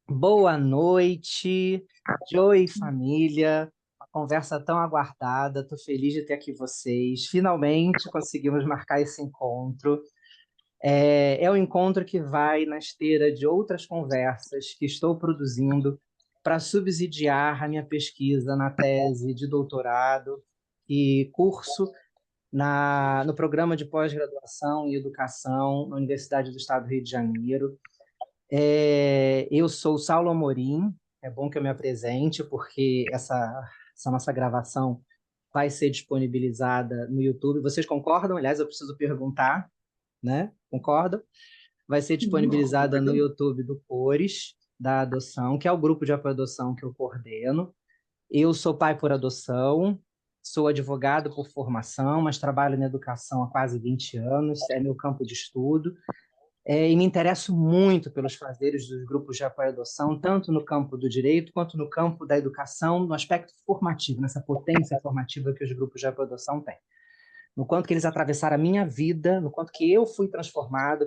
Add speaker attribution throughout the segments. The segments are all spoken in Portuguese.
Speaker 1: Boa noite, Joey família. Uma conversa tão aguardada. Estou feliz de ter aqui vocês. Finalmente conseguimos marcar esse encontro. É um encontro que vai na esteira de outras conversas que estou produzindo para subsidiar a minha pesquisa na tese de doutorado e curso no programa de pós-graduação em educação na Universidade do Estado do Rio de Janeiro. Eu sou o Saulo Amorim, é bom que eu me apresente, porque essa nossa gravação vai ser disponibilizada no YouTube. Vocês concordam? Aliás, eu preciso perguntar, né? Concordam? Vai ser disponibilizada no
Speaker 2: Concordo.
Speaker 1: YouTube do Cores da Adoção, que é o grupo de apoio à adoção que eu coordeno. Eu sou pai por adoção, sou advogado por formação, mas trabalho na educação há quase 20 anos, é meu campo de estudo. E me interesso muito pelos fazeres dos grupos de apoio à adoção, tanto no campo do direito quanto no campo da educação, no aspecto formativo, nessa potência formativa que os grupos de apoio à adoção têm. No quanto que eles atravessaram a minha vida, no quanto que eu fui transformado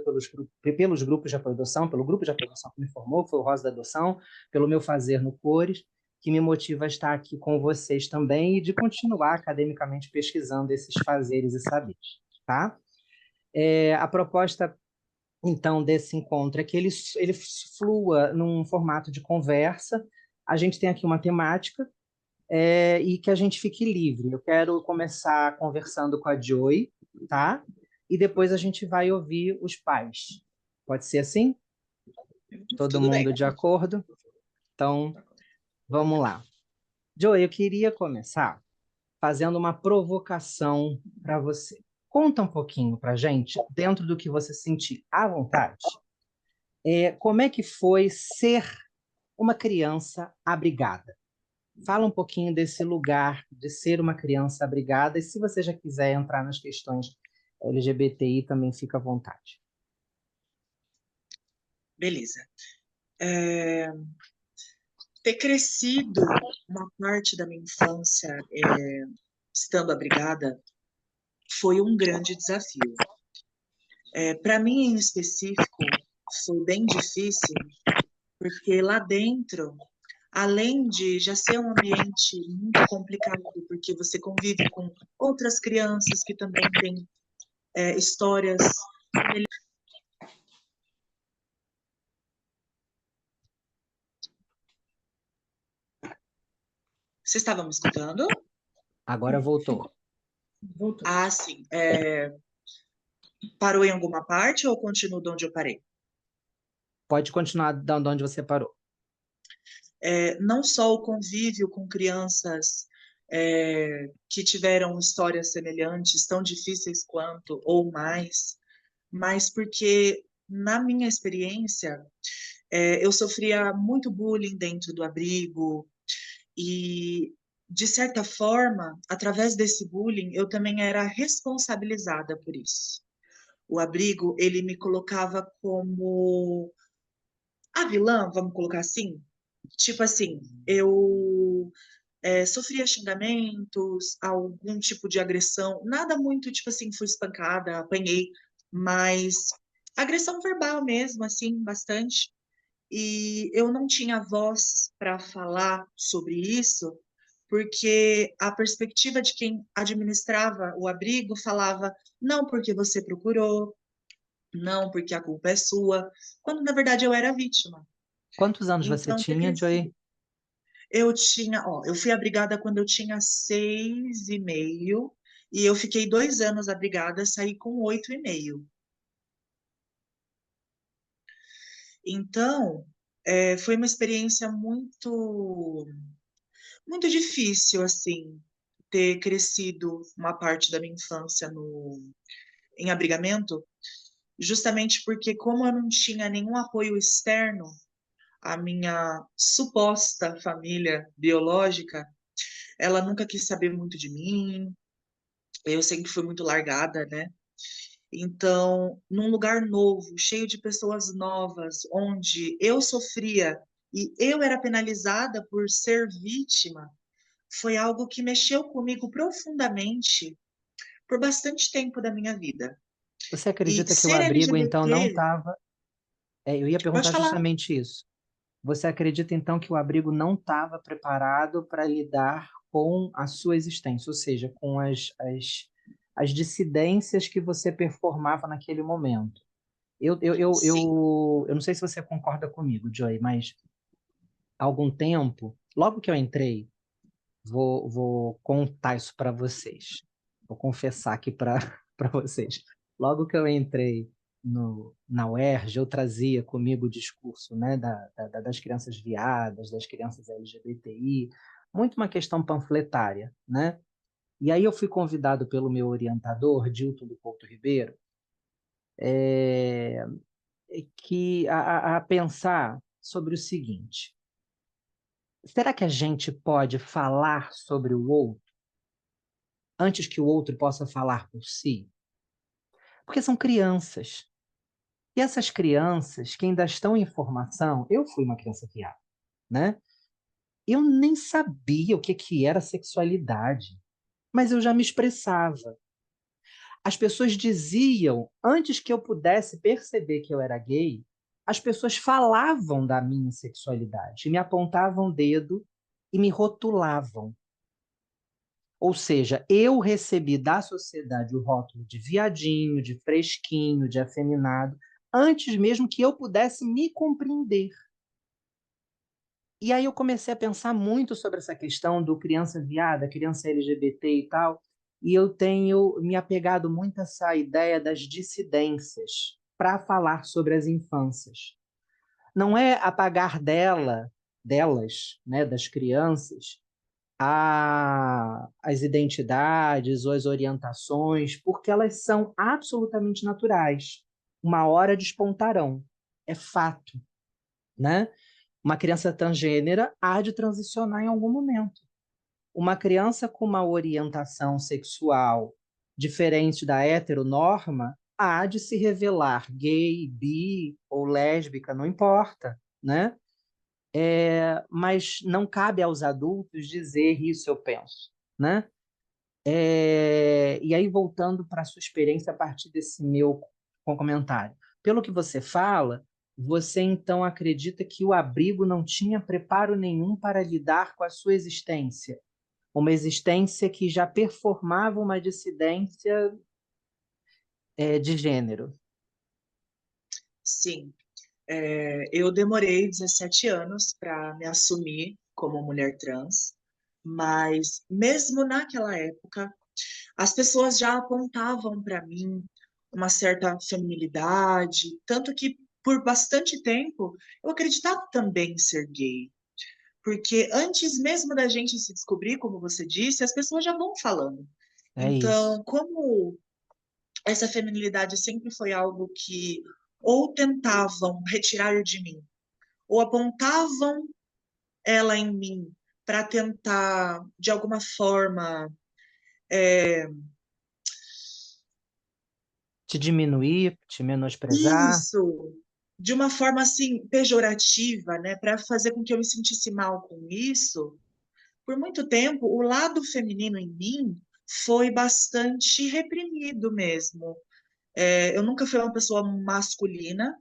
Speaker 1: pelos grupos de apoio à adoção, pelo grupo de apoio à adoção que me formou, que foi o Rosa da Adoção, pelo meu fazer no Cores, que me motiva a estar aqui com vocês também e de continuar academicamente pesquisando esses fazeres e saberes, tá? A proposta então, desse encontro, é que ele flua num formato de conversa. A gente tem aqui uma temática e que a gente fique livre. Eu quero começar conversando com a Joy, tá? E depois a gente vai ouvir os pais. Pode ser assim? Todo
Speaker 2: Tudo bem.
Speaker 1: mundo de acordo? Então, vamos lá. Joy, eu queria começar fazendo uma provocação para você. Conta um pouquinho para gente, dentro do que você sentir à vontade. Como é que foi ser uma criança abrigada? Fala um pouquinho desse lugar de ser uma criança abrigada, e se você já quiser entrar nas questões LGBTI, também fica à vontade.
Speaker 2: Beleza. É, Ter crescido uma parte da minha infância estando abrigada foi um grande desafio. Para mim, em específico, foi bem difícil, porque lá dentro, além de já ser um ambiente muito complicado, porque você convive com outras crianças que também têm histórias. Você estava me escutando?
Speaker 1: Agora voltou.
Speaker 2: Ah, sim. Parou em alguma parte ou continuo de onde eu parei?
Speaker 1: Pode continuar dando onde você parou.
Speaker 2: Não só o convívio com crianças que tiveram histórias semelhantes, tão difíceis quanto ou mais, mas porque, na minha experiência, eu sofria muito bullying dentro do abrigo e, de certa forma, através desse bullying, eu também era responsabilizada por isso. O abrigo, ele me colocava como a vilã, vamos colocar assim. Tipo assim, eu sofria xingamentos, algum tipo de agressão, nada muito, tipo assim, fui espancada, apanhei, mas agressão verbal mesmo, assim, bastante. E eu não tinha voz para falar sobre isso, porque a perspectiva de quem administrava o abrigo falava, não porque você procurou, não porque a culpa é sua, quando na verdade eu era vítima.
Speaker 1: Quantos anos você
Speaker 2: Então, ter
Speaker 1: tinha,
Speaker 2: crescido.
Speaker 1: Joy?
Speaker 2: Eu fui abrigada quando eu tinha 6,5 e eu fiquei 2 anos abrigada, saí com 8,5. Então, foi uma experiência muito, muito difícil, assim, ter crescido uma parte da minha infância em abrigamento, justamente porque como eu não tinha nenhum apoio externo, a minha suposta família biológica, ela nunca quis saber muito de mim, eu sempre fui muito largada, né? Então, num lugar novo, cheio de pessoas novas, onde eu sofria e eu era penalizada por ser vítima, foi algo que mexeu comigo profundamente por bastante tempo da minha vida.
Speaker 1: Você
Speaker 2: E
Speaker 1: acredita que o
Speaker 2: ser
Speaker 1: abrigo, então, não
Speaker 2: LGBT,
Speaker 1: estava. Eu ia
Speaker 2: pode
Speaker 1: perguntar
Speaker 2: falar.
Speaker 1: justamente isso. Você acredita então que o abrigo não estava preparado para lidar com a sua existência, ou seja, com as dissidências que você performava naquele momento?
Speaker 2: Sim.
Speaker 1: Eu não sei se você concorda comigo, Joy, mas há algum tempo, logo que eu entrei, vou contar isso para vocês. Vou confessar aqui para para vocês. Logo que eu entrei na UERJ, eu trazia comigo o discurso, né, das crianças viadas, das crianças LGBTI, muito uma questão panfletária, né? E aí eu fui convidado pelo meu orientador, Dilton do Couto Ribeiro, é, a pensar sobre o seguinte: será que a gente pode falar sobre o outro antes que o outro possa falar por si? Porque são crianças. E essas crianças que ainda estão em formação, eu fui uma criança viada, né? Eu nem sabia o que que era sexualidade, mas eu já me expressava. As pessoas diziam, antes que eu pudesse perceber que eu era gay, as pessoas falavam da minha sexualidade, me apontavam o dedo e me rotulavam. Ou seja, eu recebi da sociedade o rótulo de viadinho, de fresquinho, de afeminado, antes mesmo que eu pudesse me compreender. E aí eu comecei a pensar muito sobre essa questão do criança viada, criança LGBT e tal, e eu tenho me apegado muito a essa ideia das dissidências para falar sobre as infâncias. Não é apagar delas, né, das crianças, as identidades ou as orientações, porque elas são absolutamente naturais. Uma hora despontarão, é fato, né? Uma criança transgênera há de transicionar em algum momento. Uma criança com uma orientação sexual diferente da heteronorma há de se revelar gay, bi ou lésbica, não importa, né? Mas não cabe aos adultos dizer isso eu penso, né? E aí, voltando para a sua experiência a partir desse meu comentário. Pelo que você fala, você então acredita que o abrigo não tinha preparo nenhum para lidar com a sua existência, uma existência que já performava uma dissidência, de gênero.
Speaker 2: Sim. Eu demorei 17 anos para me assumir como mulher trans, mas mesmo naquela época, as pessoas já apontavam para mim uma certa feminilidade, tanto que por bastante tempo eu acreditava também em ser gay, porque antes mesmo da gente se descobrir, como você disse, as pessoas já vão falando.
Speaker 1: É isso.
Speaker 2: Então, como essa feminilidade sempre foi algo que ou tentavam retirar de mim, ou apontavam ela em mim para tentar, de alguma forma,
Speaker 1: Te diminuir, te menosprezar.
Speaker 2: isso, de uma forma assim pejorativa, né, para fazer com que eu me sentisse mal com isso. Por muito tempo, o lado feminino em mim foi bastante reprimido mesmo. Eu nunca fui uma pessoa masculina,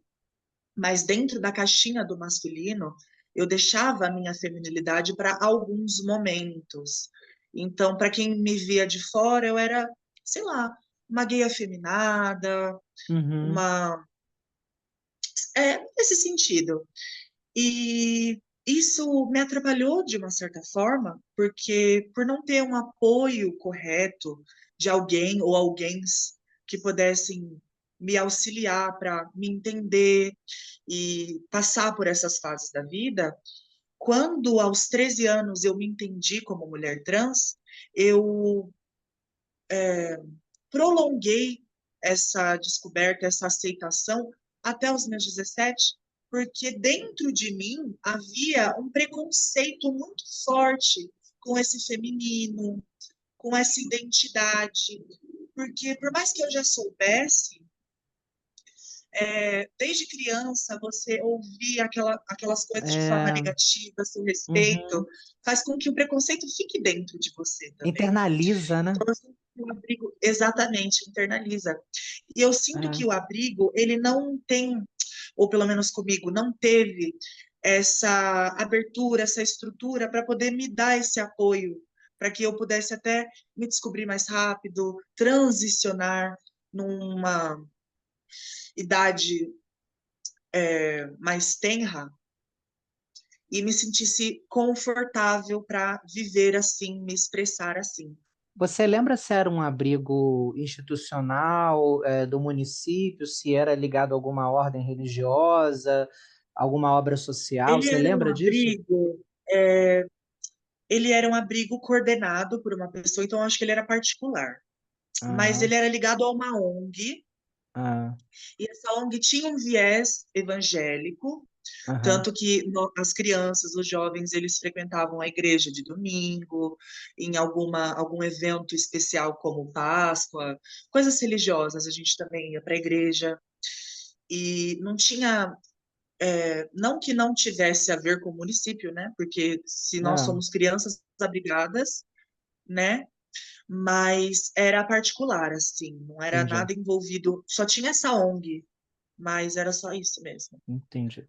Speaker 2: mas dentro da caixinha do masculino, eu deixava a minha feminilidade para alguns momentos. Então, para quem me via de fora, eu era, sei lá, uma gay afeminada,
Speaker 1: Uhum.
Speaker 2: uma. Nesse sentido. E isso me atrapalhou de uma certa forma, porque por não ter um apoio correto de alguém ou alguém que pudessem me auxiliar para me entender e passar por essas fases da vida, quando aos 13 anos eu me entendi como mulher trans, eu prolonguei essa descoberta, essa aceitação até os meus 17, porque dentro de mim havia um preconceito muito forte com esse feminino, com essa identidade, porque por mais que eu já soubesse, desde criança você ouvir aquelas coisas de forma
Speaker 1: É,
Speaker 2: negativa a seu respeito,
Speaker 1: uhum.
Speaker 2: faz com que o preconceito fique dentro de você também.
Speaker 1: Internaliza, né?
Speaker 2: Então, eu sinto que o abrigo exatamente internaliza. E eu sinto que
Speaker 1: É.
Speaker 2: o abrigo, ele não tem, ou pelo menos comigo, não teve essa abertura, essa estrutura para poder me dar esse apoio, para que eu pudesse até me descobrir mais rápido, transicionar numa idade mais tenra e me sentisse confortável para viver assim, me expressar assim.
Speaker 1: Você lembra se era um abrigo institucional, do município, se era ligado a alguma ordem religiosa, alguma obra social?
Speaker 2: Ele
Speaker 1: Você
Speaker 2: era um
Speaker 1: lembra disso?
Speaker 2: abrigo, ele era um abrigo coordenado por uma pessoa, então eu acho que ele era particular. Mas
Speaker 1: Aham,
Speaker 2: ele era ligado a uma ONG,
Speaker 1: ah,
Speaker 2: e essa ONG tinha um viés evangélico,
Speaker 1: aham,
Speaker 2: tanto que as crianças, os jovens, eles frequentavam a igreja de domingo, em algum evento especial como Páscoa, coisas religiosas, a gente também ia para a igreja. E não tinha, não que não tivesse a ver com o município, né? Porque se nós
Speaker 1: ah,
Speaker 2: somos crianças abrigadas, né? Mas era particular, assim, não era
Speaker 1: entendi,
Speaker 2: nada envolvido, só tinha essa ONG, mas era só isso mesmo.
Speaker 1: entendi.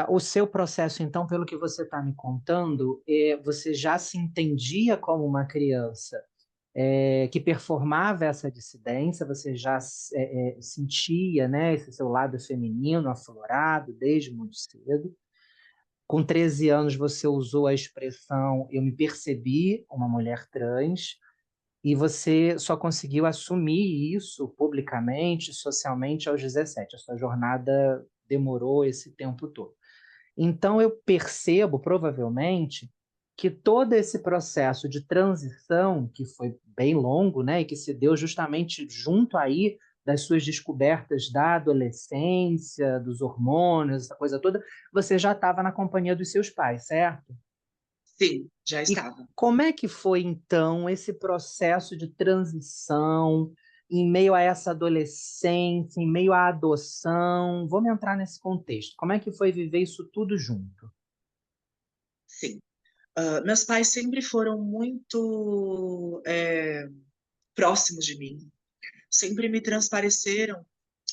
Speaker 1: O seu processo, então, pelo que você está me contando, você já se entendia como uma criança que performava essa dissidência, você já sentia, né, esse seu lado feminino aflorado desde muito cedo. Com 13 anos, você usou a expressão eu me percebi uma mulher trans, e você só conseguiu assumir isso publicamente, socialmente, aos 17. A sua jornada demorou esse tempo todo. Então, eu percebo, provavelmente, que todo esse processo de transição, que foi bem longo, né, e que se deu justamente junto aí das suas descobertas da adolescência, dos hormônios, essa coisa toda, você já estava na companhia dos seus pais, certo?
Speaker 2: Sim, já
Speaker 1: E
Speaker 2: estava.
Speaker 1: como é que foi, então, esse processo de transição em meio a essa adolescência, em meio à adoção? Vamos entrar nesse contexto. Como é que foi viver isso tudo junto?
Speaker 2: Sim. Meus pais sempre foram muito próximos de mim, sempre me transpareceram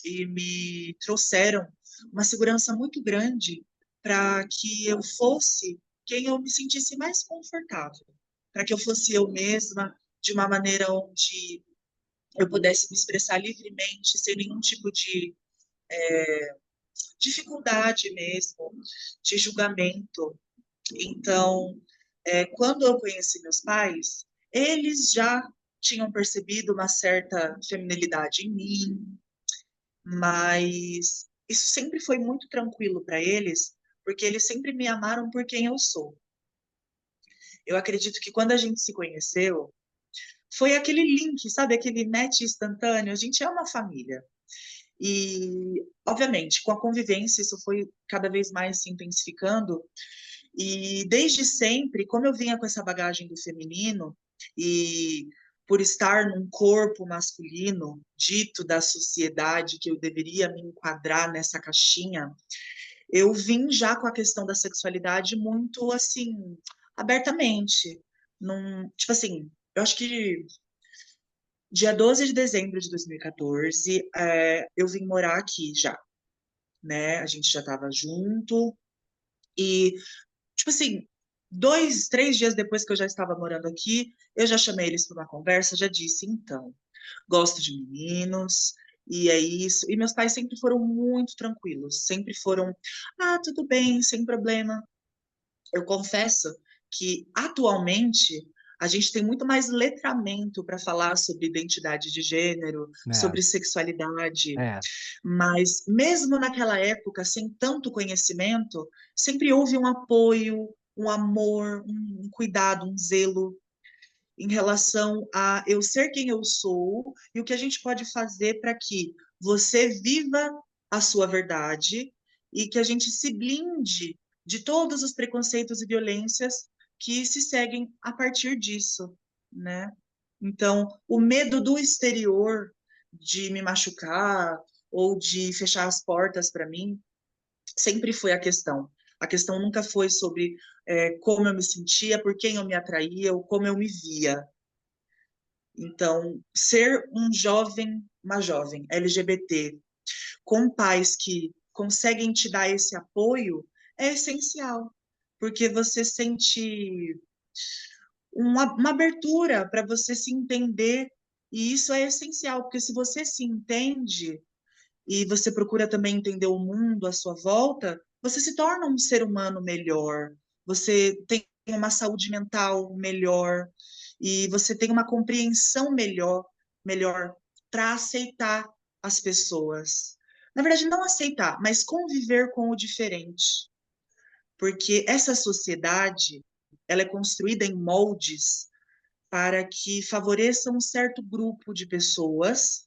Speaker 2: e me trouxeram uma segurança muito grande para que eu fosse quem eu me sentisse mais confortável, para que eu fosse eu mesma, de uma maneira onde eu pudesse me expressar livremente, sem nenhum tipo de dificuldade mesmo, de julgamento. Então, quando eu conheci meus pais, eles já tinham percebido uma certa feminilidade em mim, mas isso sempre foi muito tranquilo para eles, porque eles sempre me amaram por quem eu sou. Eu acredito que quando a gente se conheceu, foi aquele link, sabe, aquele match instantâneo. A gente é uma família. E, obviamente, com a convivência, isso foi cada vez mais se intensificando. E desde sempre, como eu vinha com essa bagagem do feminino, e por estar num corpo masculino, dito da sociedade que eu deveria me enquadrar nessa caixinha, eu vim já com a questão da sexualidade muito assim, abertamente. Tipo assim, eu acho que dia 12 de dezembro de 2014, eu vim morar aqui já, né? A gente já estava junto, e tipo assim, 2, 3 dias depois que eu já estava morando aqui, eu já chamei eles para uma conversa, já disse, então, gosto de meninos, e é isso. E meus pais sempre foram muito tranquilos, sempre foram, tudo bem, sem problema. Eu confesso que atualmente a gente tem muito mais letramento para falar sobre identidade de gênero,
Speaker 1: É,
Speaker 2: sobre sexualidade,
Speaker 1: é,
Speaker 2: mas mesmo naquela época, sem tanto conhecimento, sempre houve um apoio, um amor, um cuidado, um zelo em relação a eu ser quem eu sou e o que a gente pode fazer para que você viva a sua verdade e que a gente se blinde de todos os preconceitos e violências que se seguem a partir disso, né? Então, o medo do exterior de me machucar ou de fechar as portas para mim sempre foi a questão. A questão nunca foi sobre como eu me sentia, por quem eu me atraía ou como eu me via. Então, ser um jovem, uma jovem LGBT, com pais que conseguem te dar esse apoio, é essencial, porque você sente uma abertura para você se entender, e isso é essencial, porque se você se entende e você procura também entender o mundo à sua volta, você se torna um ser humano melhor, você tem uma saúde mental melhor e você tem uma compreensão melhor para aceitar as pessoas. Na verdade, não aceitar, mas conviver com o diferente, porque essa sociedade, ela é construída em moldes para que favoreça um certo grupo de pessoas,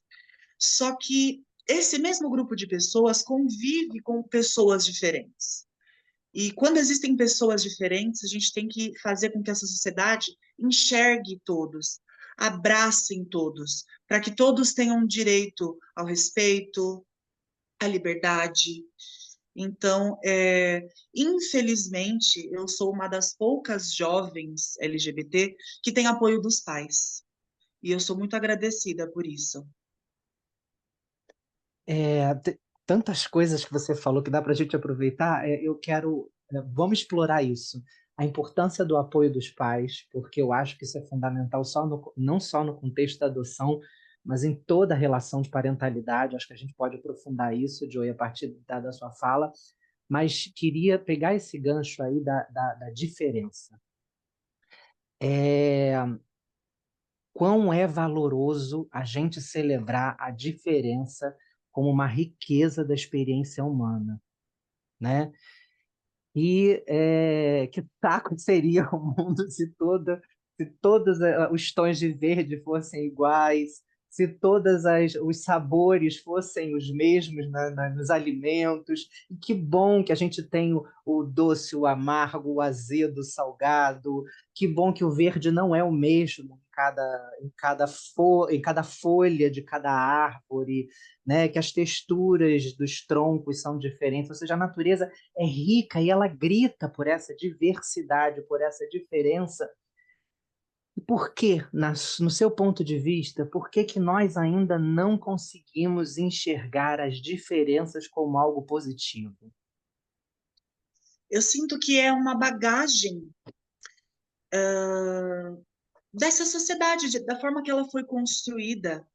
Speaker 2: só que esse mesmo grupo de pessoas convive com pessoas diferentes. E quando existem pessoas diferentes, a gente tem que fazer com que essa sociedade enxergue todos, abracem todos, para que todos tenham direito ao respeito, à liberdade. Então, infelizmente, eu sou uma das poucas jovens LGBT que tem apoio dos pais. E eu sou muito agradecida por isso.
Speaker 1: Tantas coisas que você falou que dá para a gente aproveitar. Eu quero, vamos explorar isso. A importância do apoio dos pais, porque eu acho que isso é fundamental não só no contexto da adoção, mas em toda a relação de parentalidade. Acho que a gente pode aprofundar isso, Joey, a partir da sua fala. Mas queria pegar esse gancho aí da diferença. Quão é valoroso a gente celebrar a diferença como uma riqueza da experiência humana, né? E que saco seria o mundo se todos os tons de verde fossem iguais, se os sabores fossem os mesmos nos alimentos. E que bom que a gente tem o doce, o amargo, o azedo, o salgado. Que bom que o verde não é o mesmo em cada folha de cada árvore, né? Que as texturas dos troncos são diferentes. Ou seja, a natureza é rica e ela grita por essa diversidade, por essa diferença. E por que, no seu ponto de vista, por que que nós ainda não conseguimos enxergar as diferenças como algo positivo?
Speaker 2: Eu sinto que é uma bagagem dessa sociedade, da forma que ela foi construída.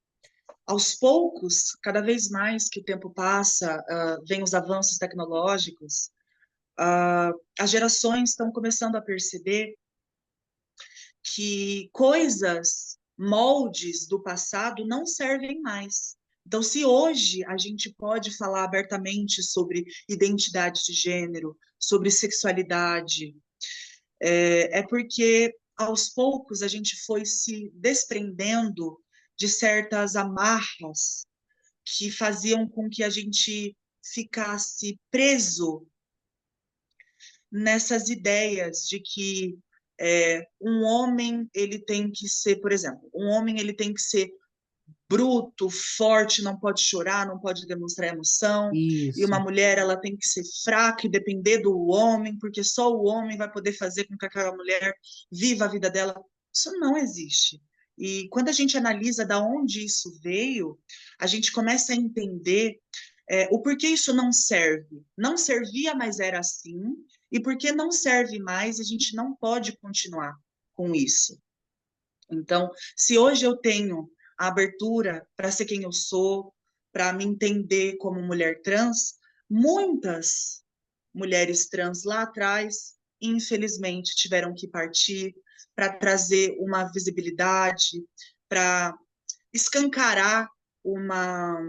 Speaker 2: Aos poucos, cada vez mais que o tempo passa, vem os avanços tecnológicos, as gerações estão começando a perceber que coisas, moldes do passado não servem mais. Então, se hoje a gente pode falar abertamente sobre identidade de gênero, sobre sexualidade, é porque aos poucos a gente foi se desprendendo de certas amarras que faziam com que a gente ficasse preso nessas ideias de que um homem ele tem que ser, por exemplo, um homem ele tem que ser bruto, forte, não pode chorar, não pode demonstrar emoção, e uma
Speaker 1: Isso.
Speaker 2: mulher ela tem que ser fraca e depender do homem, porque só o homem vai poder fazer com que aquela mulher viva a vida dela. Isso não existe. E quando a gente analisa da onde isso veio, a gente começa a entender o porquê isso não serve. Não servia, mas era assim, e porque não serve mais, a gente não pode continuar com isso. Então, se hoje eu tenho a abertura para ser quem eu sou, para me entender como mulher trans, muitas mulheres trans lá atrás, infelizmente, tiveram que partir para trazer uma visibilidade, para escancarar uma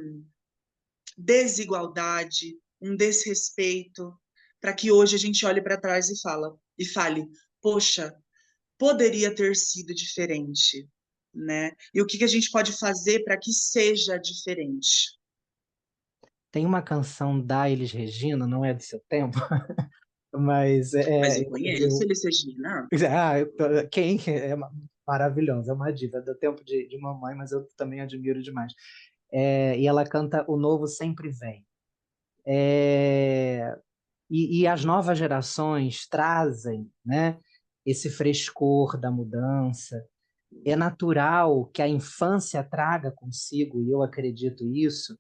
Speaker 2: desigualdade, um desrespeito, para que hoje a gente olhe para trás e fale, poxa, poderia ter sido diferente, né? E o que que a gente pode fazer para que seja diferente?
Speaker 1: Tem uma canção da Elis Regina, não é do seu tempo, mas
Speaker 2: Mas eu conheço Elis Regina.
Speaker 1: quem maravilhosa, é uma diva do tempo de mamãe, mas eu também admiro demais. E ela canta O Novo Sempre Vem. E as novas gerações trazem, né, esse frescor da mudança. É natural que a infância traga consigo, e eu acredito isso,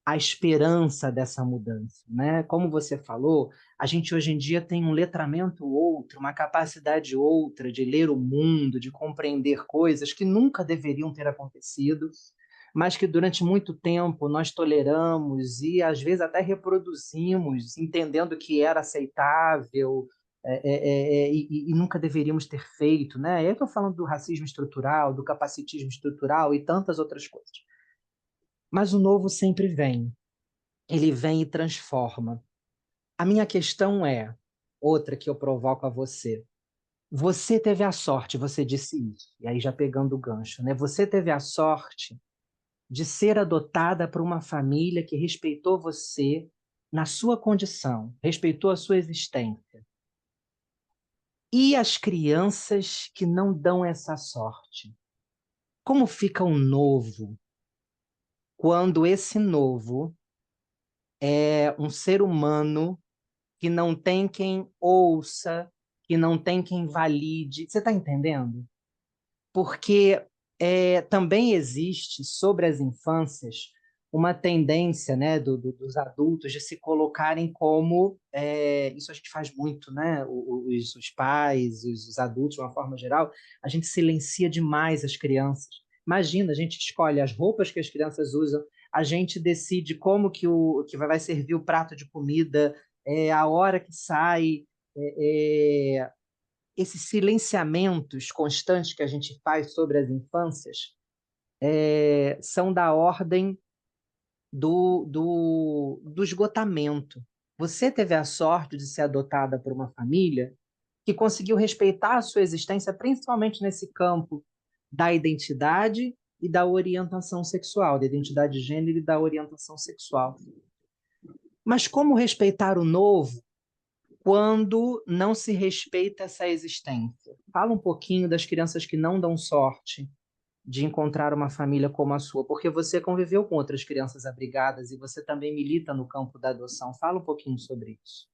Speaker 1: a esperança dessa mudança, né? Como você falou, a gente hoje em dia tem um letramento outro, uma capacidade outra de ler o mundo, de compreender coisas que nunca deveriam ter acontecido, mas que durante muito tempo nós toleramos e às vezes até reproduzimos, entendendo que era aceitável, e nunca deveríamos ter feito, né? Eu estou falando do racismo estrutural, do capacitismo estrutural e tantas outras coisas. Mas o novo sempre vem, ele vem e transforma. A minha questão é outra que eu provoco a você. Você teve a sorte, você disse isso, e aí já pegando o gancho, né? Você teve a sorte de ser adotada por uma família que respeitou você na sua condição, respeitou a sua existência. E as crianças que não dão essa sorte? Como fica o novo quando esse novo é um ser humano que não tem quem ouça, que não tem quem valide? Você está entendendo? Porque também existe sobre as infâncias uma tendência, né, dos adultos de se colocarem como isso a gente faz muito, né? Os pais, os adultos, de uma forma geral, a gente silencia demais as crianças. Imagina, a gente escolhe as roupas que as crianças usam, a gente decide como que vai servir o prato de comida, a hora que sai. Esses silenciamentos constantes que a gente faz sobre as infâncias são da ordem do esgotamento. Você teve a sorte de ser adotada por uma família que conseguiu respeitar a sua existência, principalmente nesse campo da identidade e da orientação sexual, da identidade de gênero e da orientação sexual. Mas como respeitar o novo quando não se respeita essa existência? Fala um pouquinho das crianças que não dão sorte de encontrar uma família como a sua, porque você conviveu com outras crianças abrigadas e você também milita no campo da adoção. Fala um pouquinho sobre isso.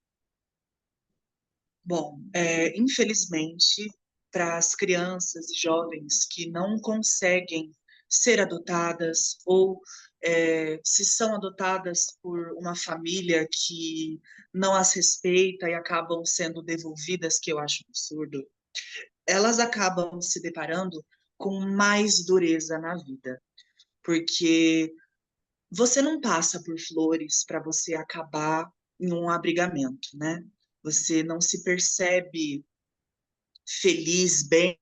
Speaker 2: Bom, infelizmente, para as crianças e jovens que não conseguem ser adotadas ou se são adotadas por uma família que não as respeita e acabam sendo devolvidas, que eu acho absurdo, elas acabam se deparando com mais dureza na vida, porque você não passa por flores para você acabar em um abrigamento, né? Você não se percebe feliz, bem,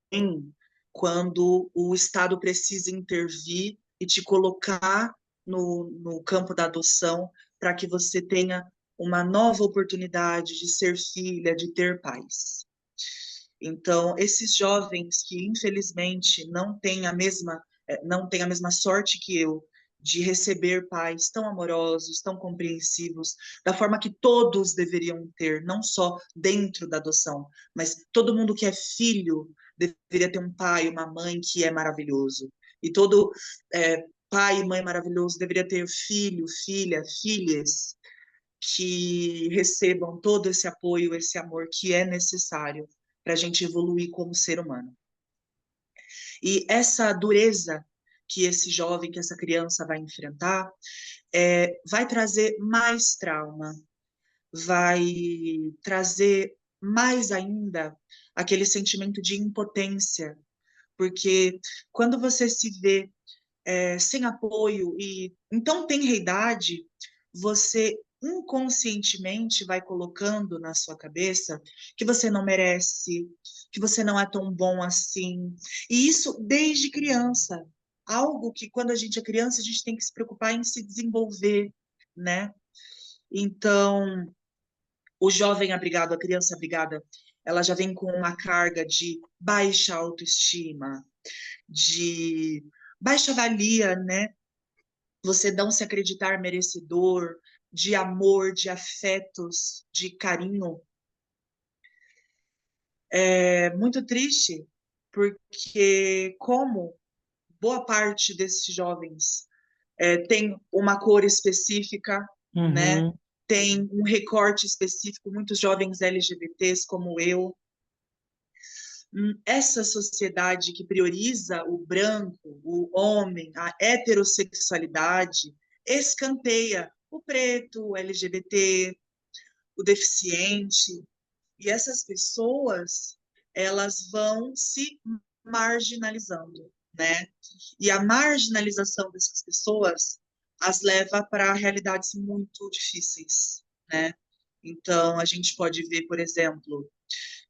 Speaker 2: quando o Estado precisa intervir e te colocar no campo da adoção para que você tenha uma nova oportunidade de ser filha, de ter pais. Então, esses jovens que infelizmente não têm a mesma sorte que eu de receber pais tão amorosos, tão compreensivos, da forma que todos deveriam ter, não só dentro da adoção, mas todo mundo que é filho deveria ter um pai, uma mãe que é maravilhoso. E todo pai e mãe maravilhoso deveria ter filho, filha, filhas que recebam todo esse apoio, esse amor que é necessário para a gente evoluir como ser humano. E essa dureza que esse jovem, que essa criança vai enfrentar, vai trazer mais trauma, vai trazer mais ainda aquele sentimento de impotência, porque quando você se vê sem apoio e em tão tenra idade, você inconscientemente vai colocando na sua cabeça que você não merece, que você não é tão bom assim. E isso desde criança. Algo que quando a gente é criança, a gente tem que se preocupar em se desenvolver, né? Então, o jovem abrigado, a criança abrigada, ela já vem com uma carga de baixa autoestima, de baixa valia, né? Você não se acreditar merecedor de amor, de afetos, de carinho. É muito triste, porque como boa parte desses jovens tem uma cor específica, né?
Speaker 1: Uhum.
Speaker 2: Tem um recorte específico, muitos jovens LGBTs como eu. Essa sociedade que prioriza o branco, o homem, a heterossexualidade, escanteia o preto, o LGBT, o deficiente, e essas pessoas, elas vão se marginalizando, né? E a marginalização dessas pessoas as leva para realidades muito difíceis, né? Então, a gente pode ver, por exemplo,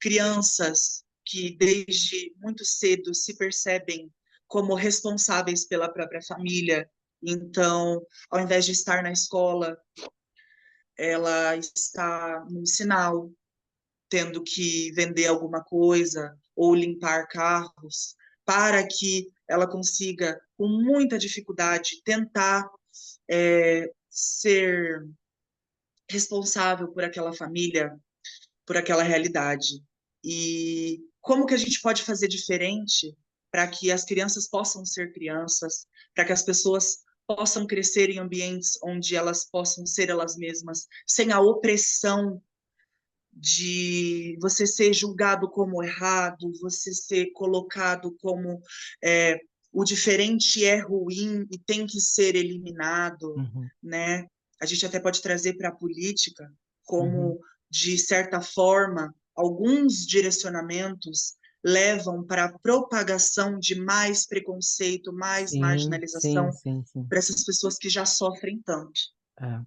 Speaker 2: crianças que desde muito cedo se percebem como responsáveis pela própria família. Então, ao invés de estar na escola, ela está num sinal, tendo que vender alguma coisa ou limpar carros, para que ela consiga, com muita dificuldade, tentar ser responsável por aquela família, por aquela realidade. E como que a gente pode fazer diferente para que as crianças possam ser crianças, para que as pessoas possam crescer em ambientes onde elas possam ser elas mesmas, sem a opressão de você ser julgado como errado, você ser colocado como o diferente é ruim e tem que ser eliminado,
Speaker 1: Uhum,
Speaker 2: né? A gente até pode trazer para a política
Speaker 1: uhum.
Speaker 2: como, de certa forma, alguns direcionamentos levam para a propagação de mais preconceito, mais
Speaker 1: Sim, sim,
Speaker 2: marginalização
Speaker 1: sim, sim.
Speaker 2: para essas pessoas que já sofrem tanto.
Speaker 1: É.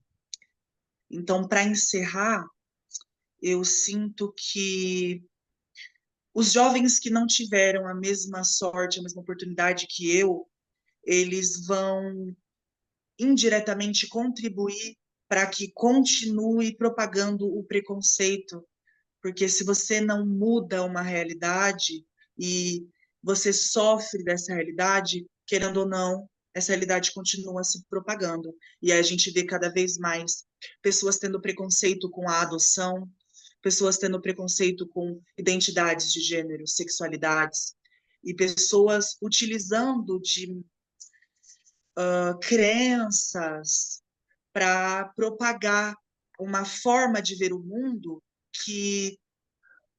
Speaker 2: Então, para encerrar, eu sinto que os jovens que não tiveram a mesma sorte, a mesma oportunidade que eu, eles vão indiretamente contribuir para que continue propagando o preconceito, porque se você não muda uma realidade e você sofre dessa realidade, querendo ou não, essa realidade continua se propagando. E aí a gente vê cada vez mais pessoas tendo preconceito com a adoção, pessoas tendo preconceito com identidades de gênero, sexualidades, e pessoas utilizando de crenças para propagar uma forma de ver o mundo que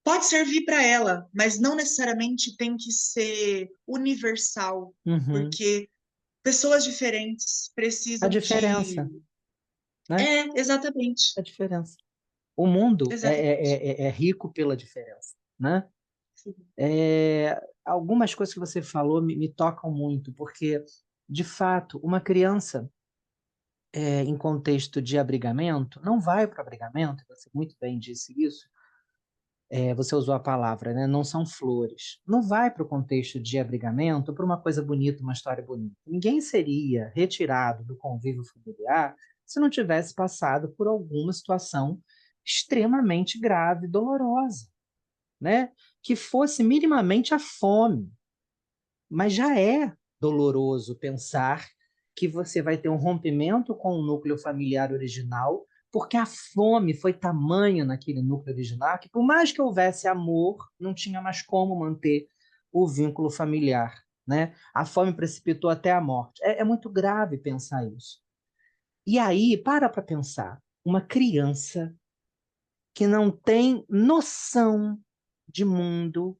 Speaker 2: pode servir para ela, mas não necessariamente tem que ser universal,
Speaker 1: Uhum.
Speaker 2: porque pessoas diferentes
Speaker 1: A
Speaker 2: precisam
Speaker 1: diferença,
Speaker 2: de.
Speaker 1: né?
Speaker 2: Exatamente.
Speaker 1: A diferença. O mundo
Speaker 2: Exatamente.
Speaker 1: é rico pela diferença, né?
Speaker 2: Sim.
Speaker 1: Algumas coisas que você falou me tocam muito, porque, de fato, uma criança em contexto de abrigamento não vai para o abrigamento, você muito bem disse isso, você usou a palavra, né? Não são flores. Não vai para o contexto de abrigamento para uma coisa bonita, uma história bonita. Ninguém seria retirado do convívio familiar se não tivesse passado por alguma situação extremamente grave, dolorosa, né? Que fosse minimamente a fome. Mas já é doloroso pensar que você vai ter um rompimento com o núcleo familiar original, porque a fome foi tamanha naquele núcleo original que, por mais que houvesse amor, não tinha mais como manter o vínculo familiar, né? A fome precipitou até a morte. É muito grave pensar isso. E aí, para pensar, uma criança que não tem noção de mundo,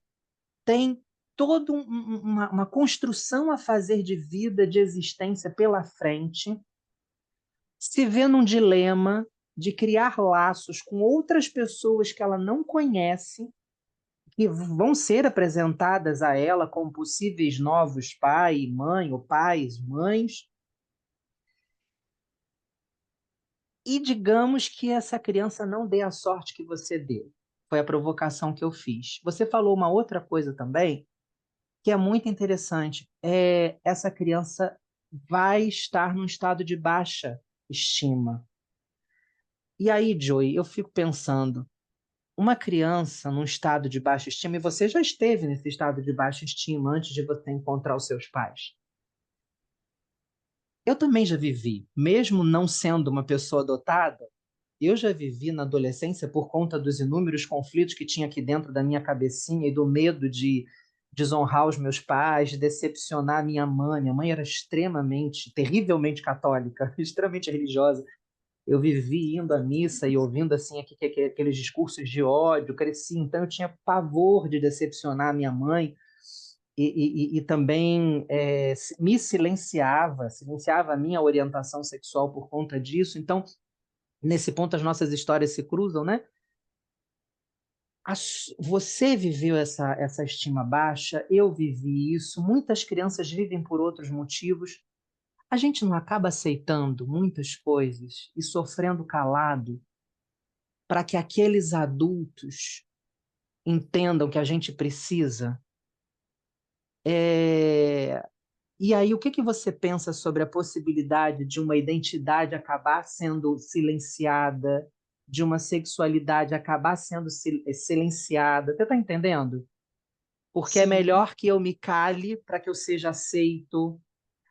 Speaker 1: tem toda uma construção a fazer de vida, de existência pela frente, se vê num dilema de criar laços com outras pessoas que ela não conhece, que vão ser apresentadas a ela como possíveis novos pai e mãe, ou pais, mães, e digamos que essa criança não dê a sorte que você deu. Foi a provocação que eu fiz. Você falou uma outra coisa também, que é muito interessante. Essa criança vai estar num estado de baixa estima. E aí, Joey, eu fico pensando, uma criança num estado de baixa estima, e você já esteve nesse estado de baixa estima antes de você encontrar os seus pais. Eu também já vivi, mesmo não sendo uma pessoa adotada, eu já vivi na adolescência por conta dos inúmeros conflitos que tinha aqui dentro da minha cabecinha e do medo de desonrar os meus pais, de decepcionar a minha mãe. Minha mãe era extremamente, terrivelmente católica, extremamente religiosa. Eu vivi indo à missa e ouvindo assim aqueles discursos de ódio, cresci, então eu tinha pavor de decepcionar a minha mãe. e também me silenciava a minha orientação sexual por conta disso. Então, nesse ponto, as nossas histórias se cruzam, né? Você viveu essa estima baixa, eu vivi isso, muitas crianças vivem por outros motivos. A gente não acaba aceitando muitas coisas e sofrendo calado para que aqueles adultos entendam que a gente precisa. É, E aí, o que que você pensa sobre a possibilidade de uma identidade acabar sendo silenciada, de uma sexualidade acabar sendo silenciada? Você está entendendo? Porque é
Speaker 2: Sim.
Speaker 1: melhor que eu me cale para que eu seja aceito,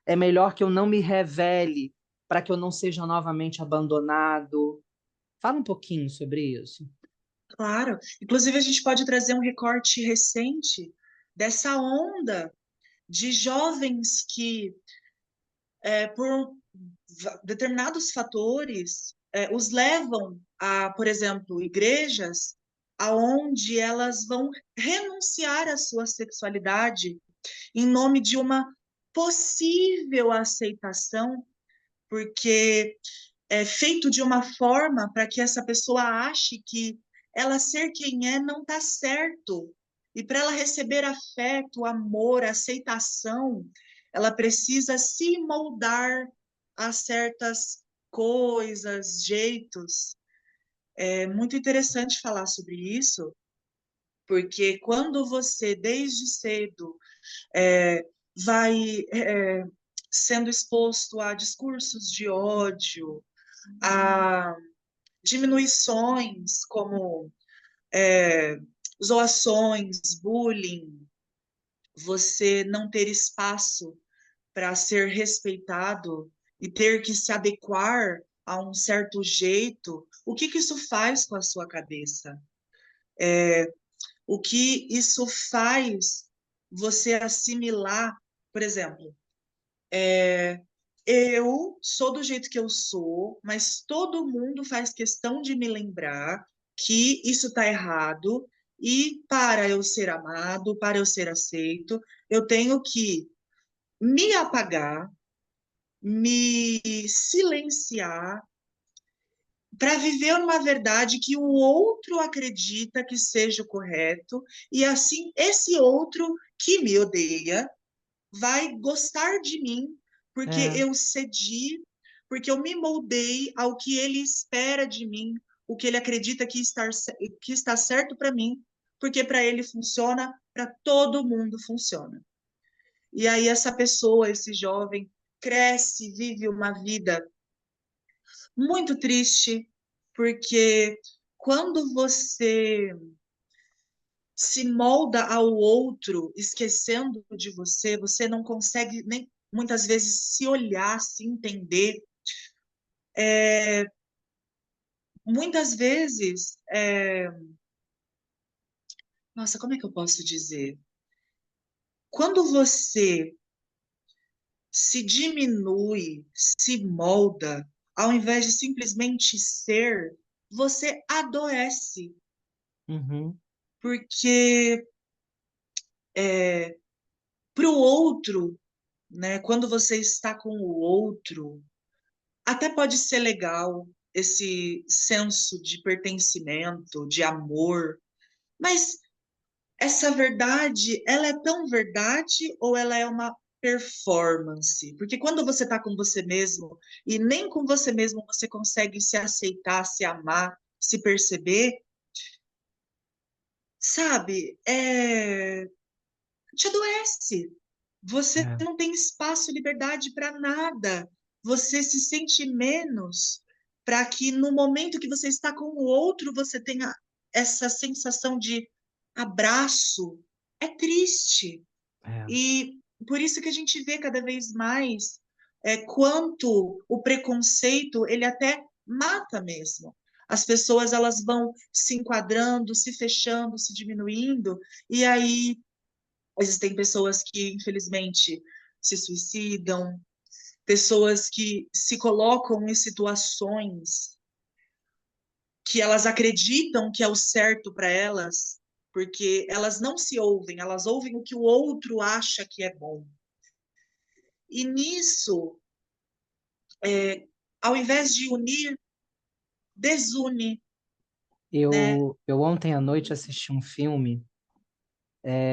Speaker 1: é melhor que eu não me revele para que eu não seja novamente abandonado. Fala um pouquinho sobre isso.
Speaker 2: Claro. Inclusive, a gente pode trazer um recorte recente dessa onda de jovens que, por determinados fatores, os levam a, por exemplo, igrejas aonde elas vão renunciar à sua sexualidade em nome de uma possível aceitação, porque é feito de uma forma para que essa pessoa ache que ela ser quem é não está certo. E para ela receber afeto, amor, aceitação, ela precisa se moldar a certas coisas, jeitos. É muito interessante falar sobre isso, porque quando você, desde cedo, é, vai sendo exposto a discursos de ódio, a diminuições como é, zoações, bullying, você não ter espaço para ser respeitado e ter que se adequar a um certo jeito, o que que isso faz com a sua cabeça? O que isso faz você assimilar, por exemplo, eu sou do jeito que eu sou, mas todo mundo faz questão de me lembrar que isso está errado e para eu ser amado, para eu ser aceito, eu tenho que me apagar, me silenciar para viver uma verdade que o outro acredita que seja o correto e assim esse outro que me odeia vai gostar de mim porque
Speaker 1: É,
Speaker 2: eu cedi, porque eu me moldei ao que ele espera de mim, o que ele acredita que está certo para mim, porque para ele funciona, para todo mundo funciona. E aí essa pessoa, esse jovem, cresce, vive uma vida muito triste, porque quando você se molda ao outro, esquecendo de você, você não consegue nem muitas vezes se olhar, se entender. Muitas vezes, nossa, como é que eu posso dizer? Quando você se diminui, se molda, ao invés de simplesmente ser, você adoece,
Speaker 1: uhum,
Speaker 2: porque para o outro, né, quando você está com o outro, até pode ser legal esse senso de pertencimento, de amor, mas essa verdade, ela é tão verdade ou ela é uma performance? Porque quando você está com você mesmo e nem com você mesmo você consegue se aceitar, se amar, se perceber, sabe? Te adoece. Você
Speaker 1: é,
Speaker 2: não tem espaço e liberdade para nada. Você se sente menos para que no momento que você está com o outro, você tenha essa sensação de abraço. É triste.
Speaker 1: é,
Speaker 2: E por isso que a gente vê cada vez mais quanto o preconceito, ele até mata mesmo. As pessoas elas vão se enquadrando, se fechando, se diminuindo, e aí existem pessoas que, infelizmente, se suicidam, pessoas que se colocam em situações que elas acreditam que é o certo para elas, porque elas não se ouvem, elas ouvem o que o outro acha que é bom. E nisso, ao invés de unir, desune, né?
Speaker 1: Eu ontem à noite assisti um filme,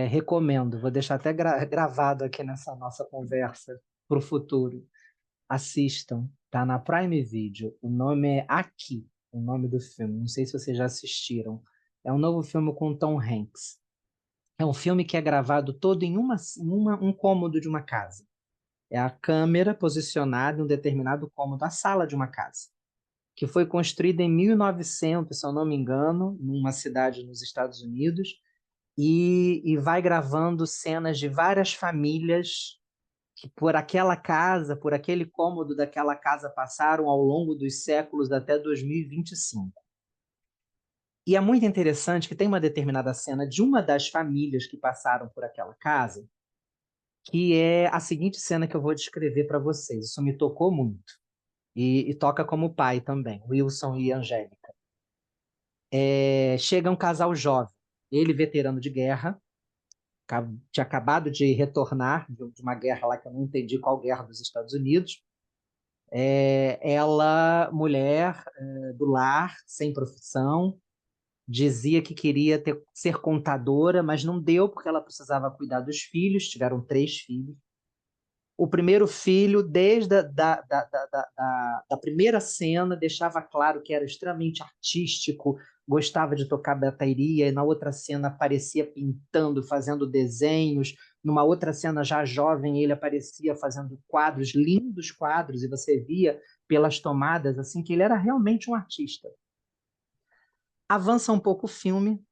Speaker 1: recomendo, vou deixar até gravado aqui nessa nossa conversa para o futuro. Assistam, tá na Prime Video. O nome é Aqui, o nome do filme. Não sei se vocês já assistiram. É um novo filme com Tom Hanks. É um filme que é gravado todo em um cômodo de uma casa. É a câmera posicionada em um determinado cômodo, a sala de uma casa, que foi construída em 1900, se eu não me engano, numa cidade nos Estados Unidos, e vai gravando cenas de várias famílias que por aquela casa, por aquele cômodo daquela casa passaram ao longo dos séculos até 2025. E é muito interessante que tem uma determinada cena de uma das famílias que passaram por aquela casa, que é a seguinte cena que eu vou descrever para vocês. Isso me tocou muito. E toca como pai também, Wilson e Angélica. Chega um casal jovem, ele veterano de guerra, tinha acabado de retornar de uma guerra lá que eu não entendi qual guerra dos Estados Unidos. Ela, mulher do lar, sem profissão, dizia que queria ser contadora, mas não deu porque ela precisava cuidar dos filhos, tiveram 3 filhos. O primeiro filho, desde da primeira cena, deixava claro que era extremamente artístico, gostava de tocar bateria, e na outra cena aparecia pintando, fazendo desenhos. Numa outra cena, já jovem, ele aparecia fazendo quadros, lindos quadros, e você via pelas tomadas assim que ele era realmente um artista. Avança um pouco o filme,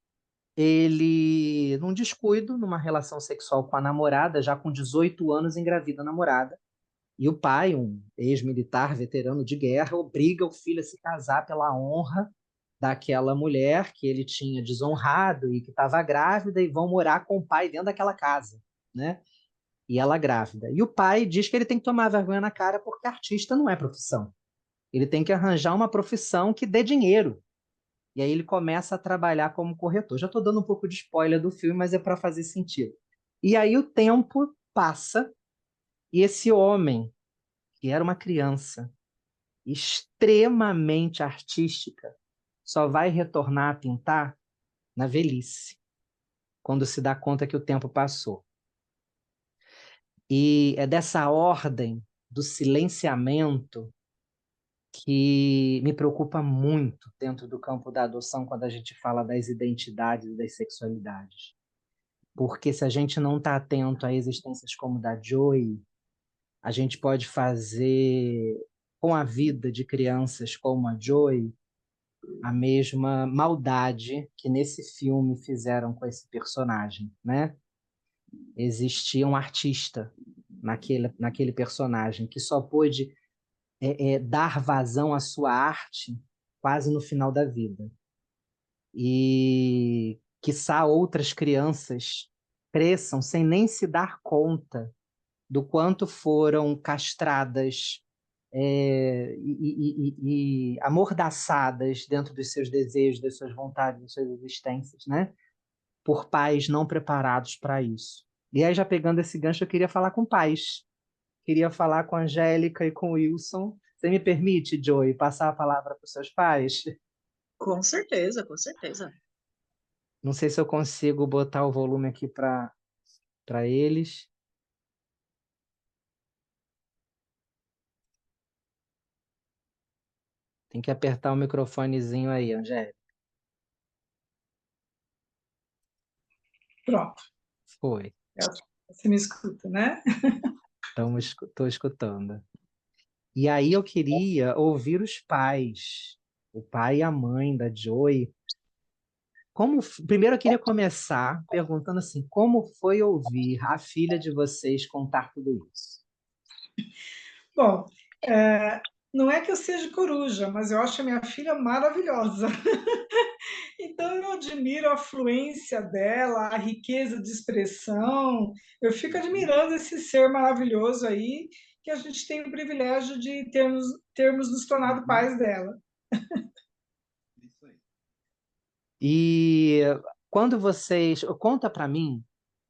Speaker 1: ele, num descuido, numa relação sexual com a namorada, já com 18 anos, engravida a namorada. E o pai, um ex-militar veterano de guerra, obriga o filho a se casar pela honra daquela mulher que ele tinha desonrado e que estava grávida, e vão morar com o pai dentro daquela casa, né? E ela grávida. E o pai diz que ele tem que tomar vergonha na cara porque artista não é profissão. Ele tem que arranjar uma profissão que dê dinheiro. E aí ele começa a trabalhar como corretor. Já estou dando um pouco de spoiler do filme, mas é para fazer sentido. E aí o tempo passa e esse homem, que era uma criança extremamente artística, só vai retornar a pintar na velhice, quando se dá conta que o tempo passou. E é dessa ordem do silenciamento que me preocupa muito dentro do campo da adoção quando a gente fala das identidades e das sexualidades. Porque se a gente não está atento a existências como da Joy, a gente pode fazer com a vida de crianças como a Joy a mesma maldade que nesse filme fizeram com esse personagem, né? Existia um artista naquele personagem que só pôde dar vazão à sua arte quase no final da vida. E quiçá outras crianças cresçam sem nem se dar conta do quanto foram castradas e amordaçadas dentro dos seus desejos, das suas vontades, das suas existências, né? Por pais não preparados para isso. E aí, já pegando esse gancho, eu queria falar com pais. Queria falar com a Angélica e com o Wilson. Você me permite, Joey, passar a palavra para os seus pais?
Speaker 2: Com certeza, com certeza.
Speaker 1: Não sei se eu consigo botar o volume aqui para eles. Tem que apertar o microfonezinho aí, Angélica.
Speaker 3: Pronto.
Speaker 1: Foi.
Speaker 3: Você me escuta, né?
Speaker 1: Estou escutando. E aí eu queria ouvir os pais, o pai e a mãe da Joy. Primeiro eu queria começar perguntando assim, como foi ouvir a filha de vocês contar tudo isso?
Speaker 3: Bom, não é que eu seja coruja, mas eu acho a minha filha maravilhosa. Então, eu admiro a fluência dela, a riqueza de expressão. Eu fico admirando esse ser maravilhoso aí, que a gente tem o privilégio de termos nos tornado pais dela.
Speaker 1: E quando vocês... Conta para mim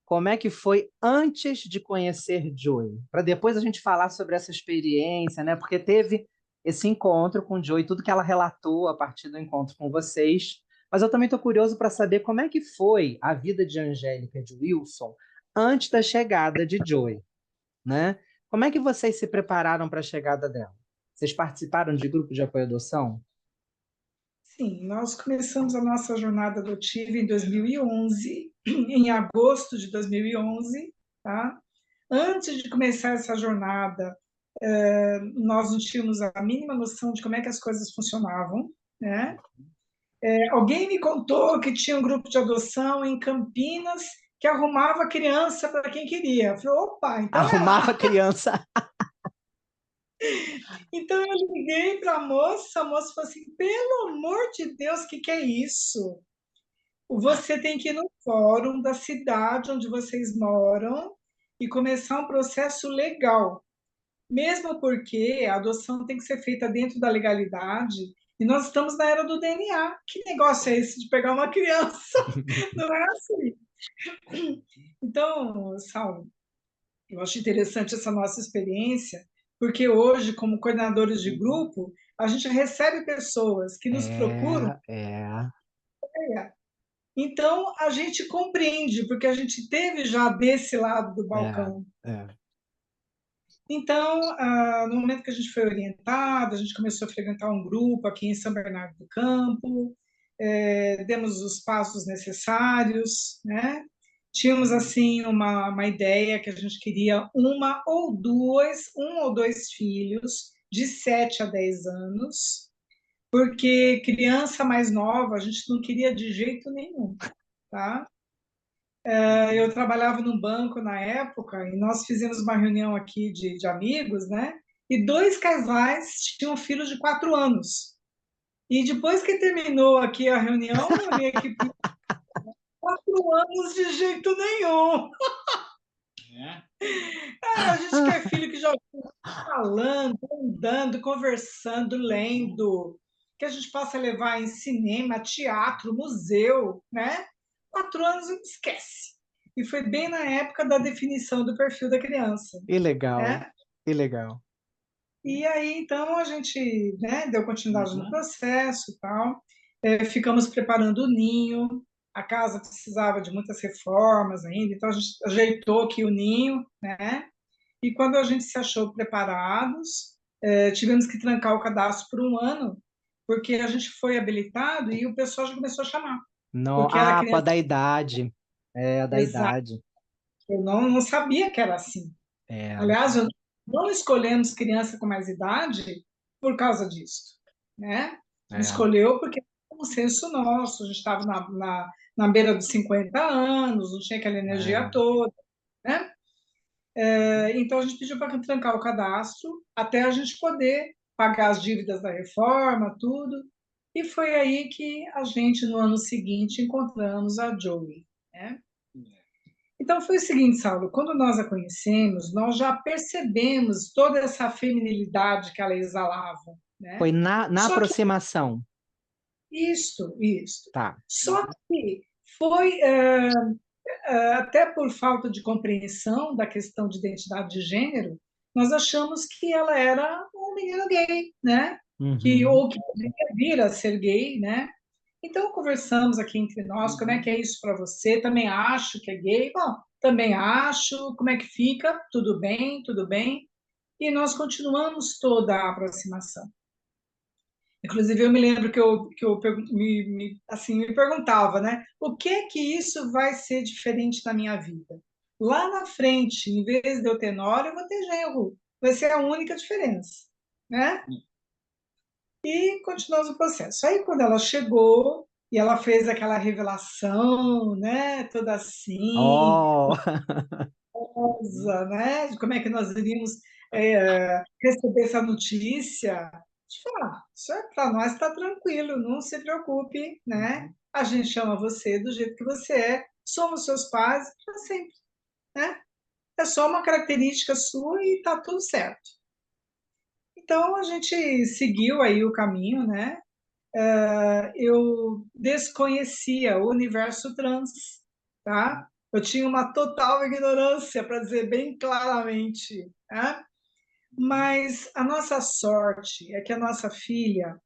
Speaker 1: como é que foi antes de conhecer Joy, para depois a gente falar sobre essa experiência, né? Porque teve esse encontro com Joy, tudo que ela relatou a partir do encontro com vocês. Mas eu também estou curioso para saber como é que foi a vida de Angélica e de Wilson antes da chegada de Joy, né? Como é que vocês se prepararam para a chegada dela? Vocês participaram de grupo de apoio à adoção?
Speaker 3: Sim, nós começamos a nossa jornada adotiva em 2011, em agosto de 2011, tá? Antes de começar essa jornada, nós não tínhamos a mínima noção de como é que as coisas funcionavam, né? Alguém me contou que tinha um grupo de adoção em Campinas que arrumava criança para quem queria. Eu falei, opa, então é
Speaker 1: Arrumava
Speaker 3: lá.
Speaker 1: criança.
Speaker 3: Então eu liguei para a moça falou assim, pelo amor de Deus, o que é isso? Você tem que ir no fórum da cidade onde vocês moram e começar um processo legal. Mesmo porque a adoção tem que ser feita dentro da legalidade e nós estamos na era do DNA. Que negócio é esse de pegar uma criança? Não é assim. Então, Saulo, eu acho interessante essa nossa experiência, porque hoje, como coordenadores de grupo, a gente recebe pessoas que nos procuram.
Speaker 1: É.
Speaker 3: Então, a gente compreende, porque a gente teve já desse lado do
Speaker 1: É,
Speaker 3: balcão.
Speaker 1: é.
Speaker 3: Então, no momento que a gente foi orientado, a gente começou a frequentar um grupo aqui em São Bernardo do Campo, demos os passos necessários, né? Tínhamos, assim, uma ideia que a gente queria um ou dois filhos de 7 a 10 anos, porque criança mais nova a gente não queria de jeito nenhum, tá? Eu trabalhava num banco na época e nós fizemos uma reunião aqui de amigos, né? E dois casais tinham filhos de 4 anos. E depois que terminou aqui a reunião, a minha equipe, 4 anos de jeito nenhum. A gente quer filho que já vai falando, andando, conversando, lendo, que a gente possa levar em cinema, teatro, museu, né? 4 anos, esquece. E foi bem na época da definição do perfil da criança,
Speaker 1: Que legal,
Speaker 3: né?
Speaker 1: que legal.
Speaker 3: E aí, então, a gente, né, deu continuidade no processo e tal. Ficamos preparando o ninho. A casa precisava de muitas reformas ainda, então a gente ajeitou aqui o ninho, né? E quando a gente se achou preparados, tivemos que trancar o cadastro por um ano, porque a gente foi habilitado e o pessoal já começou a chamar,
Speaker 1: Não,
Speaker 3: porque era
Speaker 1: com a
Speaker 3: criança
Speaker 1: da idade. É, a da
Speaker 3: exata.
Speaker 1: idade.
Speaker 3: Eu não sabia que era assim.
Speaker 1: É,
Speaker 3: Aliás, não escolhemos criança com mais idade por causa disso, né? A gente
Speaker 1: é,
Speaker 3: escolheu porque era um senso nosso, a gente estava na beira dos 50 anos, não tinha aquela energia
Speaker 1: é.
Speaker 3: toda, né? Então, a gente pediu para trancar o cadastro até a gente poder pagar as dívidas da reforma, tudo. E foi aí que a gente, no ano seguinte, encontramos a Joey, né? Então, foi o seguinte, Saulo, quando nós a conhecemos, nós já percebemos toda essa feminilidade que ela exalava,
Speaker 1: Foi
Speaker 3: né?
Speaker 1: na
Speaker 3: Só que
Speaker 1: aproximação.
Speaker 3: isto.
Speaker 1: Tá.
Speaker 3: Só que foi, até por falta de compreensão da questão de identidade de gênero, nós achamos que ela era um menino gay, né?
Speaker 1: Uhum.
Speaker 3: Ou que poderia vir a ser gay, né? Então, conversamos aqui entre nós, como é que é isso para você? Também acho que é gay? Bom, também acho. Como é que fica? Tudo bem, tudo bem. E nós continuamos toda a aproximação. Inclusive, eu me lembro que eu assim, me perguntava, né? O que é que isso vai ser diferente na minha vida? Lá na frente, em vez de eu ter nora, eu vou ter genro. Vai ser a única diferença, né? E continuamos o processo. Aí, quando ela chegou e ela fez aquela revelação, né? Toda assim,
Speaker 1: Oh,
Speaker 3: rosa, né? De como é que nós iríamos receber essa notícia. Deixa eu falar, isso para nós está tranquilo, não se preocupe, né? A gente chama você do jeito que você é, somos seus pais para sempre, né? É só uma característica sua e está tudo certo. Então a gente seguiu aí o caminho, né? eu desconhecia o universo trans, tá? Eu tinha uma total ignorância, para dizer bem claramente, né? Mas a nossa sorte é que a nossa filha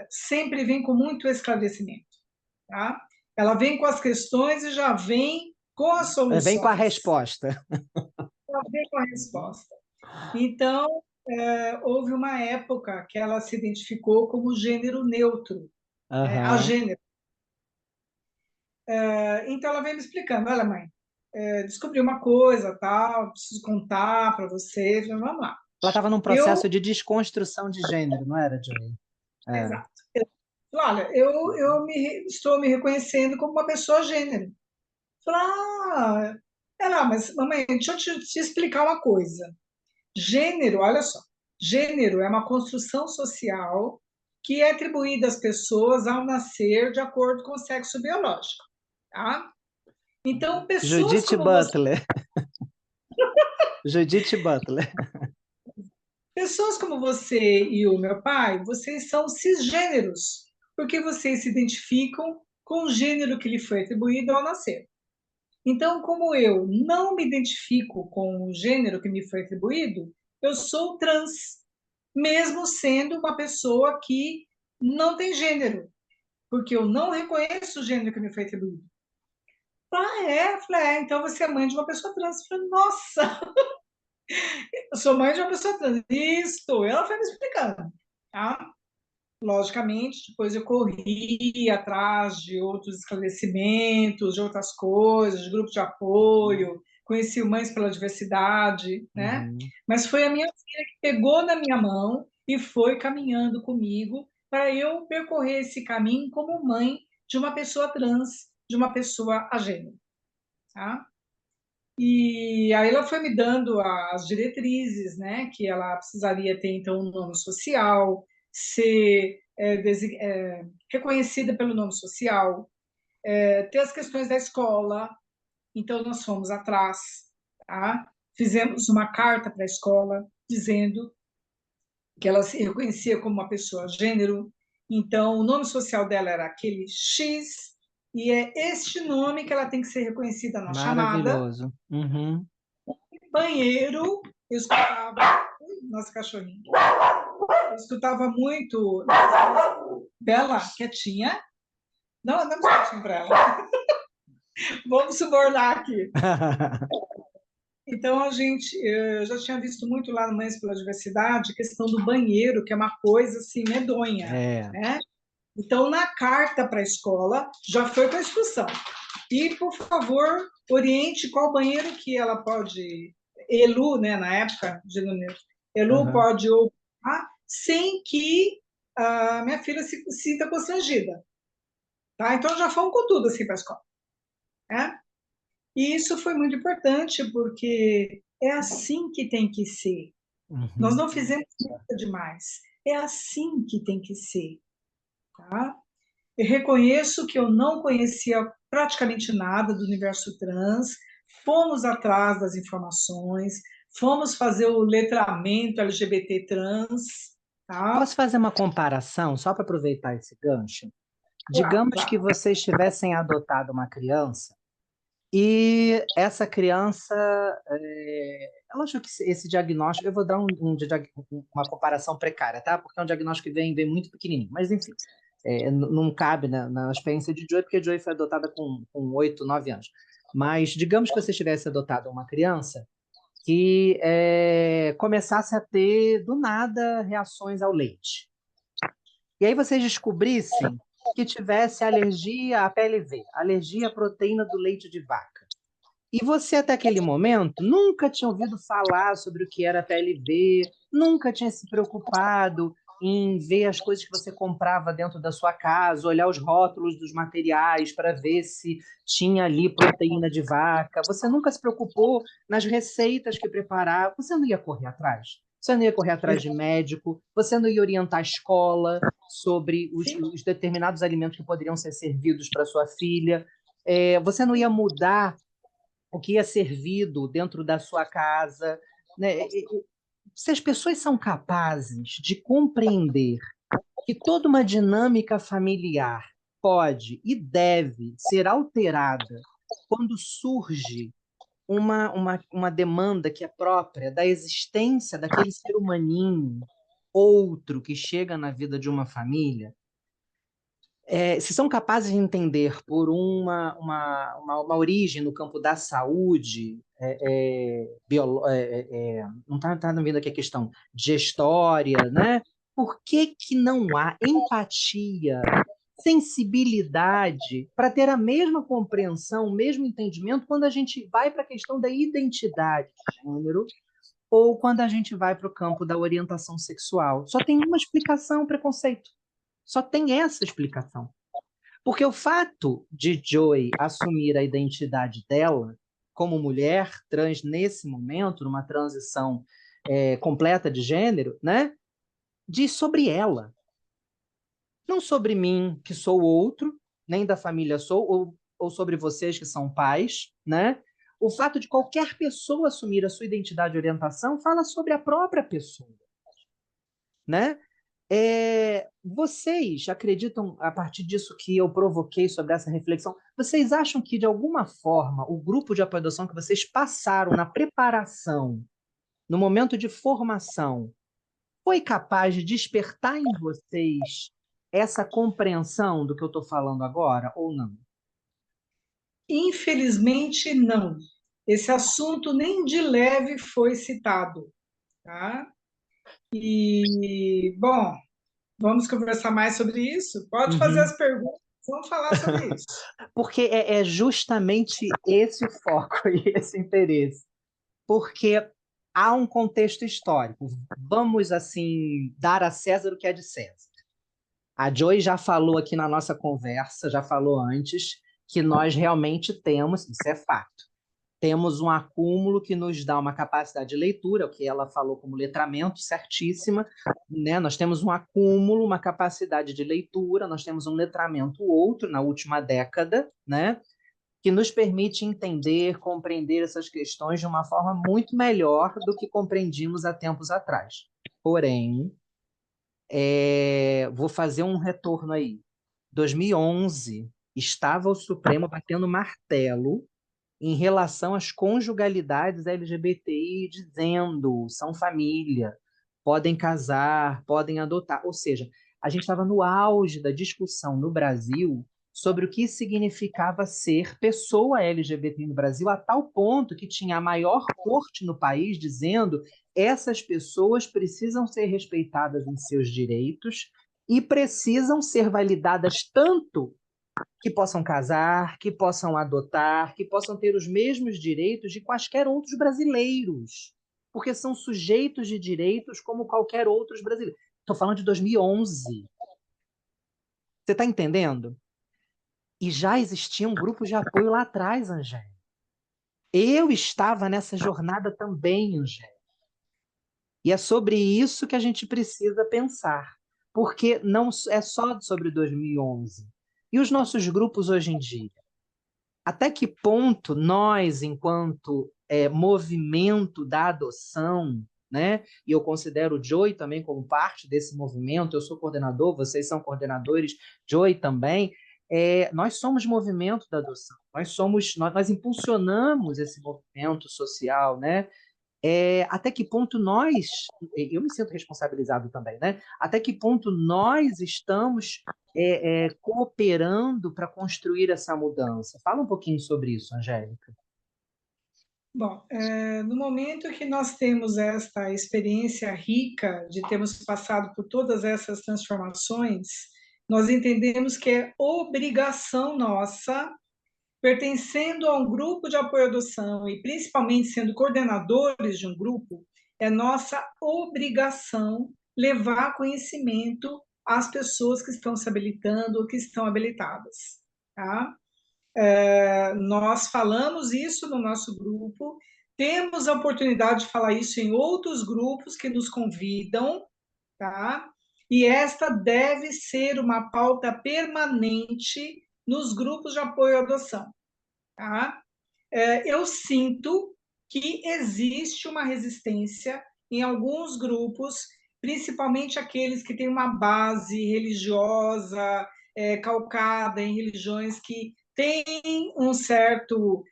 Speaker 3: sempre vem com muito esclarecimento, tá? Ela vem com as questões e já vem com as
Speaker 1: Vem com a
Speaker 3: soluções.
Speaker 1: resposta.
Speaker 3: Ela vem com a resposta. Então, houve uma época que ela se identificou como gênero neutro,
Speaker 1: Aham.
Speaker 3: agênero. Então, ela veio me explicando: olha, mãe, descobri uma coisa, tal, preciso contar para você. Eu falei, vamos lá.
Speaker 1: Ela estava num
Speaker 3: Eu,
Speaker 1: processo de desconstrução de gênero, não era, Joy? É.
Speaker 3: exato. Olha, estou me reconhecendo como uma pessoa gênero. Falei, mas mamãe, deixa eu te explicar uma coisa. Gênero, olha só, gênero é uma construção social que é atribuída às pessoas ao nascer de acordo com o sexo biológico, tá? Então, pessoas
Speaker 1: Judith
Speaker 3: como você,
Speaker 1: Butler. Judith Butler.
Speaker 3: pessoas como você e o meu pai, vocês são cisgêneros, porque vocês se identificam com o gênero que lhe foi atribuído ao nascer. Então, como eu não me identifico com o gênero que me foi atribuído, eu sou trans, mesmo sendo uma pessoa que não tem gênero, porque eu não reconheço o gênero que me foi atribuído. É? Falei, então você é mãe de uma pessoa trans. Eu falei, nossa, eu sou mãe de uma pessoa trans. Isso, ela foi me explicando, tá? Logicamente, depois eu corri atrás de outros esclarecimentos, de outras coisas, de grupos de apoio, conheci o Mães pela Diversidade, né?
Speaker 1: Uhum.
Speaker 3: Mas foi a minha filha que pegou na minha mão e foi caminhando comigo para eu percorrer esse caminho como mãe de uma pessoa trans, de uma pessoa agênero, tá? E aí ela foi me dando as diretrizes, né, que ela precisaria ter, então, um nome social, ser reconhecida pelo nome social, ter as questões da escola. Então, nós fomos atrás, tá? Fizemos uma carta para a escola dizendo que ela se reconhecia como uma pessoa gênero. Então, o nome social dela era aquele X, e é este nome que ela tem que ser reconhecida na chamada.
Speaker 1: Maravilhoso. Uhum.
Speaker 3: Banheiro, eu escutava. Nossa, cachorrinho. Eu escutava muito. Bela, quietinha. Não, dá um espacinho para ela. Vamos subornar aqui. Então, eu já tinha visto muito lá no Mães pela Diversidade, a questão do banheiro, que é uma coisa assim medonha,
Speaker 1: É.
Speaker 3: né? Então, na carta para a escola, já foi com a instrução. E, por favor, oriente qual banheiro que ela pode, Elu, né, na época, Elu
Speaker 1: Uhum.
Speaker 3: pode ocupar sem que a minha filha se sinta constrangida. Tá? Então, já fomos com tudo assim para a escola. Né? E isso foi muito importante, porque é assim que tem que ser. Nós
Speaker 1: Uhum.
Speaker 3: não fizemos nada demais. É assim que tem que ser. Tá? Eu reconheço que eu não conhecia praticamente nada do universo trans, fomos atrás das informações, fomos fazer o letramento LGBT trans, tá?
Speaker 1: Posso fazer uma comparação, só para aproveitar esse gancho?
Speaker 3: Claro,
Speaker 1: Digamos que
Speaker 3: claro.
Speaker 1: vocês tivessem adotado uma criança e essa criança, eu acho que esse diagnóstico, eu vou dar uma comparação precária, tá? Porque é um diagnóstico que vem muito pequenininho, mas enfim, não cabe na experiência de Joy, porque Joy foi adotada com 8, 9 anos. Mas digamos que você tivesse adotado uma criança que começasse a ter, do nada, reações ao leite. E aí vocês descobrissem que tivesse alergia à PLV, alergia à proteína do leite de vaca. E você, até aquele momento, nunca tinha ouvido falar sobre o que era PLV, nunca tinha se preocupado em ver as coisas que você comprava dentro da sua casa, olhar os rótulos dos materiais para ver se tinha ali proteína de vaca. Você nunca se preocupou nas receitas que preparava. Você não ia correr atrás. Você não ia correr atrás de médico, você não ia orientar a escola sobre
Speaker 3: Sim,
Speaker 1: os determinados alimentos que poderiam ser servidos para sua filha. Você não ia mudar o que é servido dentro da sua casa, né? Se as pessoas são capazes de compreender que toda uma dinâmica familiar pode e deve ser alterada quando surge uma demanda que é própria da existência daquele ser humaninho, outro que chega na vida de uma família, se são capazes de entender por uma origem no campo da saúde, não está vendo aqui a questão de história, né? Por que não há empatia, sensibilidade para ter a mesma compreensão, o mesmo entendimento quando a gente vai para a questão da identidade de gênero ou quando a gente vai para o campo da orientação sexual? Só tem uma explicação, preconceito. Só tem essa explicação. Porque o fato de Joy assumir a identidade dela como mulher trans nesse momento, numa transição completa de gênero, né, diz sobre ela, não sobre mim, que sou outro, nem da família sou, ou sobre vocês que são pais, né? O fato de qualquer pessoa assumir a sua identidade e orientação fala sobre a própria pessoa, né? Vocês acreditam, a partir disso que eu provoquei sobre essa reflexão, vocês acham que, de alguma forma, o grupo de apoio à adoção que vocês passaram na preparação, no momento de formação, foi capaz de despertar em vocês essa compreensão do que eu estou falando agora, ou não?
Speaker 3: Infelizmente, não. Esse assunto nem de leve foi citado, tá? E, bom, vamos conversar mais sobre isso? Pode fazer
Speaker 1: Uhum.
Speaker 3: as perguntas, vamos falar sobre isso.
Speaker 1: Porque é justamente esse o foco e esse interesse. Porque há um contexto histórico. Vamos, assim, dar a César o que é de César. A Joy já falou aqui na nossa conversa, já falou antes, que nós realmente temos, isso é fato, temos um acúmulo que nos dá uma capacidade de leitura, o que ela falou como letramento, certíssima, né? Nós temos um acúmulo, uma capacidade de leitura, nós temos um letramento outro na última década, né? Que nos permite entender, compreender essas questões de uma forma muito melhor do que compreendíamos há tempos atrás. Porém, vou fazer um retorno aí. 2011, estava o Supremo batendo martelo em relação às conjugalidades LGBTI, dizendo são família, podem casar, podem adotar. Ou seja, a gente estava no auge da discussão no Brasil sobre o que significava ser pessoa LGBT no Brasil, a tal ponto que tinha a maior corte no país dizendo essas pessoas precisam ser respeitadas em seus direitos e precisam ser validadas tanto que possam casar, que possam adotar, que possam ter os mesmos direitos de quaisquer outros brasileiros, porque são sujeitos de direitos como qualquer outros brasileiros. Estou falando de 2011. Você está entendendo? E já existia um grupo de apoio lá atrás, Angélica. Eu estava nessa jornada também, Angélica. E é sobre isso que a gente precisa pensar, porque não é só sobre 2011. E os nossos grupos hoje em dia? Até que ponto nós, enquanto movimento da adoção, né? E eu considero o Joy também como parte desse movimento, eu sou coordenador, vocês são coordenadores, Joy também, nós somos movimento da adoção, nós impulsionamos esse movimento social, né? Até que ponto nós, eu me sinto responsabilizado também, né? Até que ponto nós estamos cooperando para construir essa mudança? Fala um pouquinho sobre isso, Angélica.
Speaker 3: Bom, no momento que nós temos esta experiência rica de termos passado por todas essas transformações, nós entendemos que é obrigação nossa, pertencendo a um grupo de apoio à adoção e principalmente sendo coordenadores de um grupo, é nossa obrigação levar conhecimento às pessoas que estão se habilitando ou que estão habilitadas, tá? Nós falamos isso no nosso grupo, temos a oportunidade de falar isso em outros grupos que nos convidam, tá? E esta deve ser uma pauta permanente nos grupos de apoio à adoção, tá? Eu sinto que existe uma resistência em alguns grupos, principalmente aqueles que têm uma base religiosa, calcada em religiões que têm um certo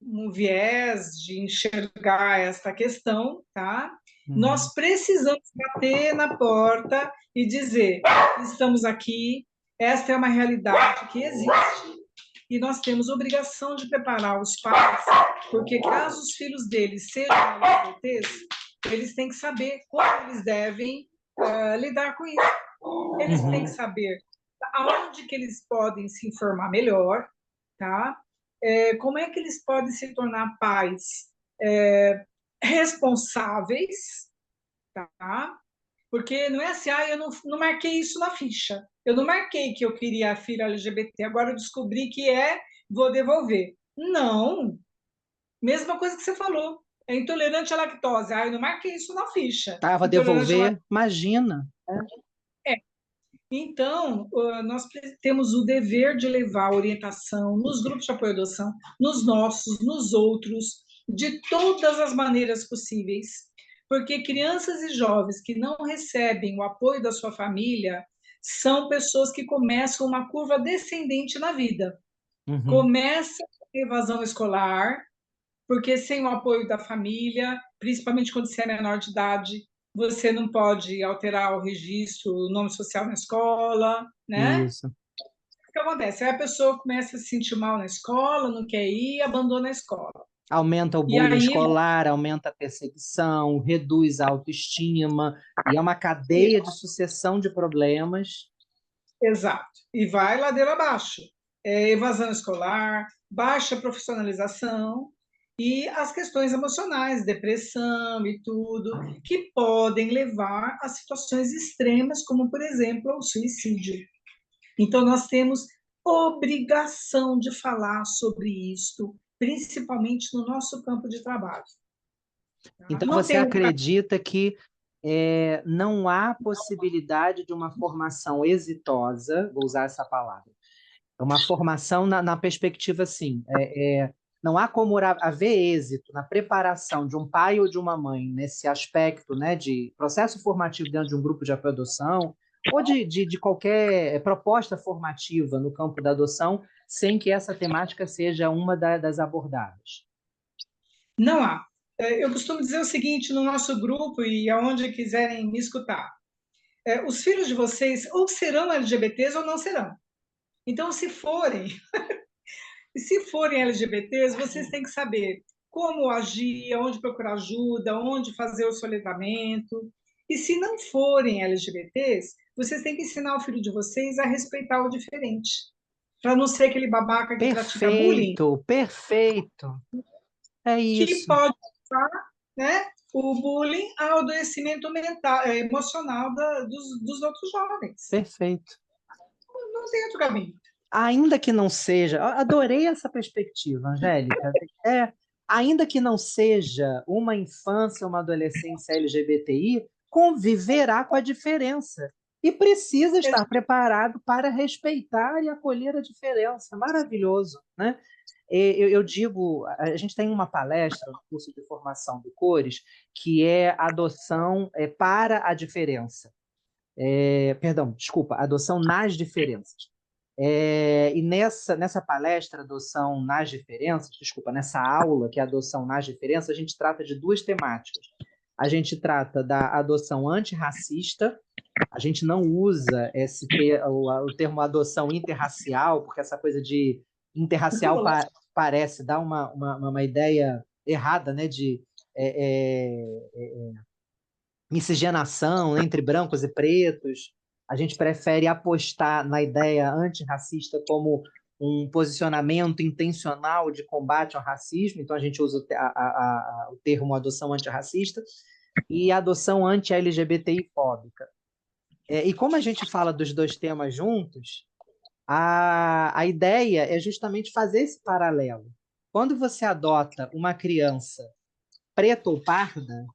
Speaker 3: um viés de enxergar esta questão, tá? Nós precisamos bater na porta e dizer: estamos aqui, esta é uma realidade que existe e nós temos obrigação de preparar os pais, porque caso os filhos deles sejam LGBTs, eles têm que saber como eles devem lidar com isso. Eles têm que saber aonde que eles podem se informar melhor, tá? Como é que eles podem se tornar pais responsáveis, tá? Porque não é assim, eu não marquei isso na ficha. Eu não marquei que eu queria a filha LGBT, agora eu descobri que vou devolver. Não. Mesma coisa que você falou. É intolerante à lactose. Eu não marquei isso na ficha.
Speaker 1: Vou
Speaker 3: Intolerante à
Speaker 1: devolver? Imagina.
Speaker 3: Então, nós temos o dever de levar orientação nos grupos de apoio à adoção, nos nossos, nos outros, de todas as maneiras possíveis, porque crianças e jovens que não recebem o apoio da sua família são pessoas que começam uma curva descendente na vida. Começa a evasão escolar, porque sem o apoio da família, principalmente quando você é menor de idade, você não pode alterar o registro, o nome social na escola, né?
Speaker 1: Isso.
Speaker 3: O que acontece? Aí a pessoa começa a se sentir mal na escola, não quer ir, abandona a escola.
Speaker 1: Aumenta o bullying escolar, aumenta a perseguição, reduz a autoestima, e é uma cadeia de sucessão de problemas.
Speaker 3: Exato. E vai ladeira abaixo. Evasão escolar, baixa profissionalização e as questões emocionais, depressão e tudo, que podem levar a situações extremas, como, por exemplo, o suicídio. Então, nós temos obrigação de falar sobre isso, principalmente no nosso campo de trabalho.
Speaker 1: Então, você acredita que não há possibilidade de uma formação exitosa, vou usar essa palavra, uma formação na perspectiva assim, não há como haver êxito na preparação de um pai ou de uma mãe nesse aspecto, né, de processo formativo dentro de um grupo de apoio à adoção, ou de qualquer proposta formativa no campo da adoção, sem que essa temática seja uma das abordadas?
Speaker 3: Não há. Eu costumo dizer o seguinte no nosso grupo e aonde quiserem me escutar. Os filhos de vocês ou serão LGBTs ou não serão. Então, se forem LGBTs, vocês têm que saber como agir, onde procurar ajuda, onde fazer o soletramento. E se não forem LGBTs, vocês têm que ensinar o filho de vocês a respeitar o diferente, para não ser aquele babaca que pratica bullying.
Speaker 1: Perfeito. É isso.
Speaker 3: Que pode levar, né, o bullying ao adoecimento mental, emocional dos outros jovens.
Speaker 1: Perfeito.
Speaker 3: Não tem outro caminho.
Speaker 1: Ainda que não seja, adorei essa perspectiva, Angélica. Ainda que não seja uma infância, uma adolescência LGBTI, conviverá com a diferença e precisa estar preparado para respeitar e acolher a diferença. Maravilhoso, né? Eu digo, a gente tem uma palestra no curso de formação do Cores, que é adoção para a diferença. Perdão, desculpa, adoção nas diferenças. E nessa palestra, Adoção nas Diferenças, desculpa, nessa aula, que é Adoção nas Diferenças, a gente trata de duas temáticas. A gente trata da adoção antirracista, a gente não usa o termo adoção interracial, porque essa coisa de interracial parece dar uma ideia errada, né, de miscigenação entre brancos e pretos. A gente prefere apostar na ideia antirracista como um posicionamento intencional de combate ao racismo, então a gente usa o termo adoção antirracista e adoção anti-LGBTI-fóbica. E como a gente fala dos dois temas juntos, a ideia é justamente fazer esse paralelo. Quando você adota uma criança preta ou parda,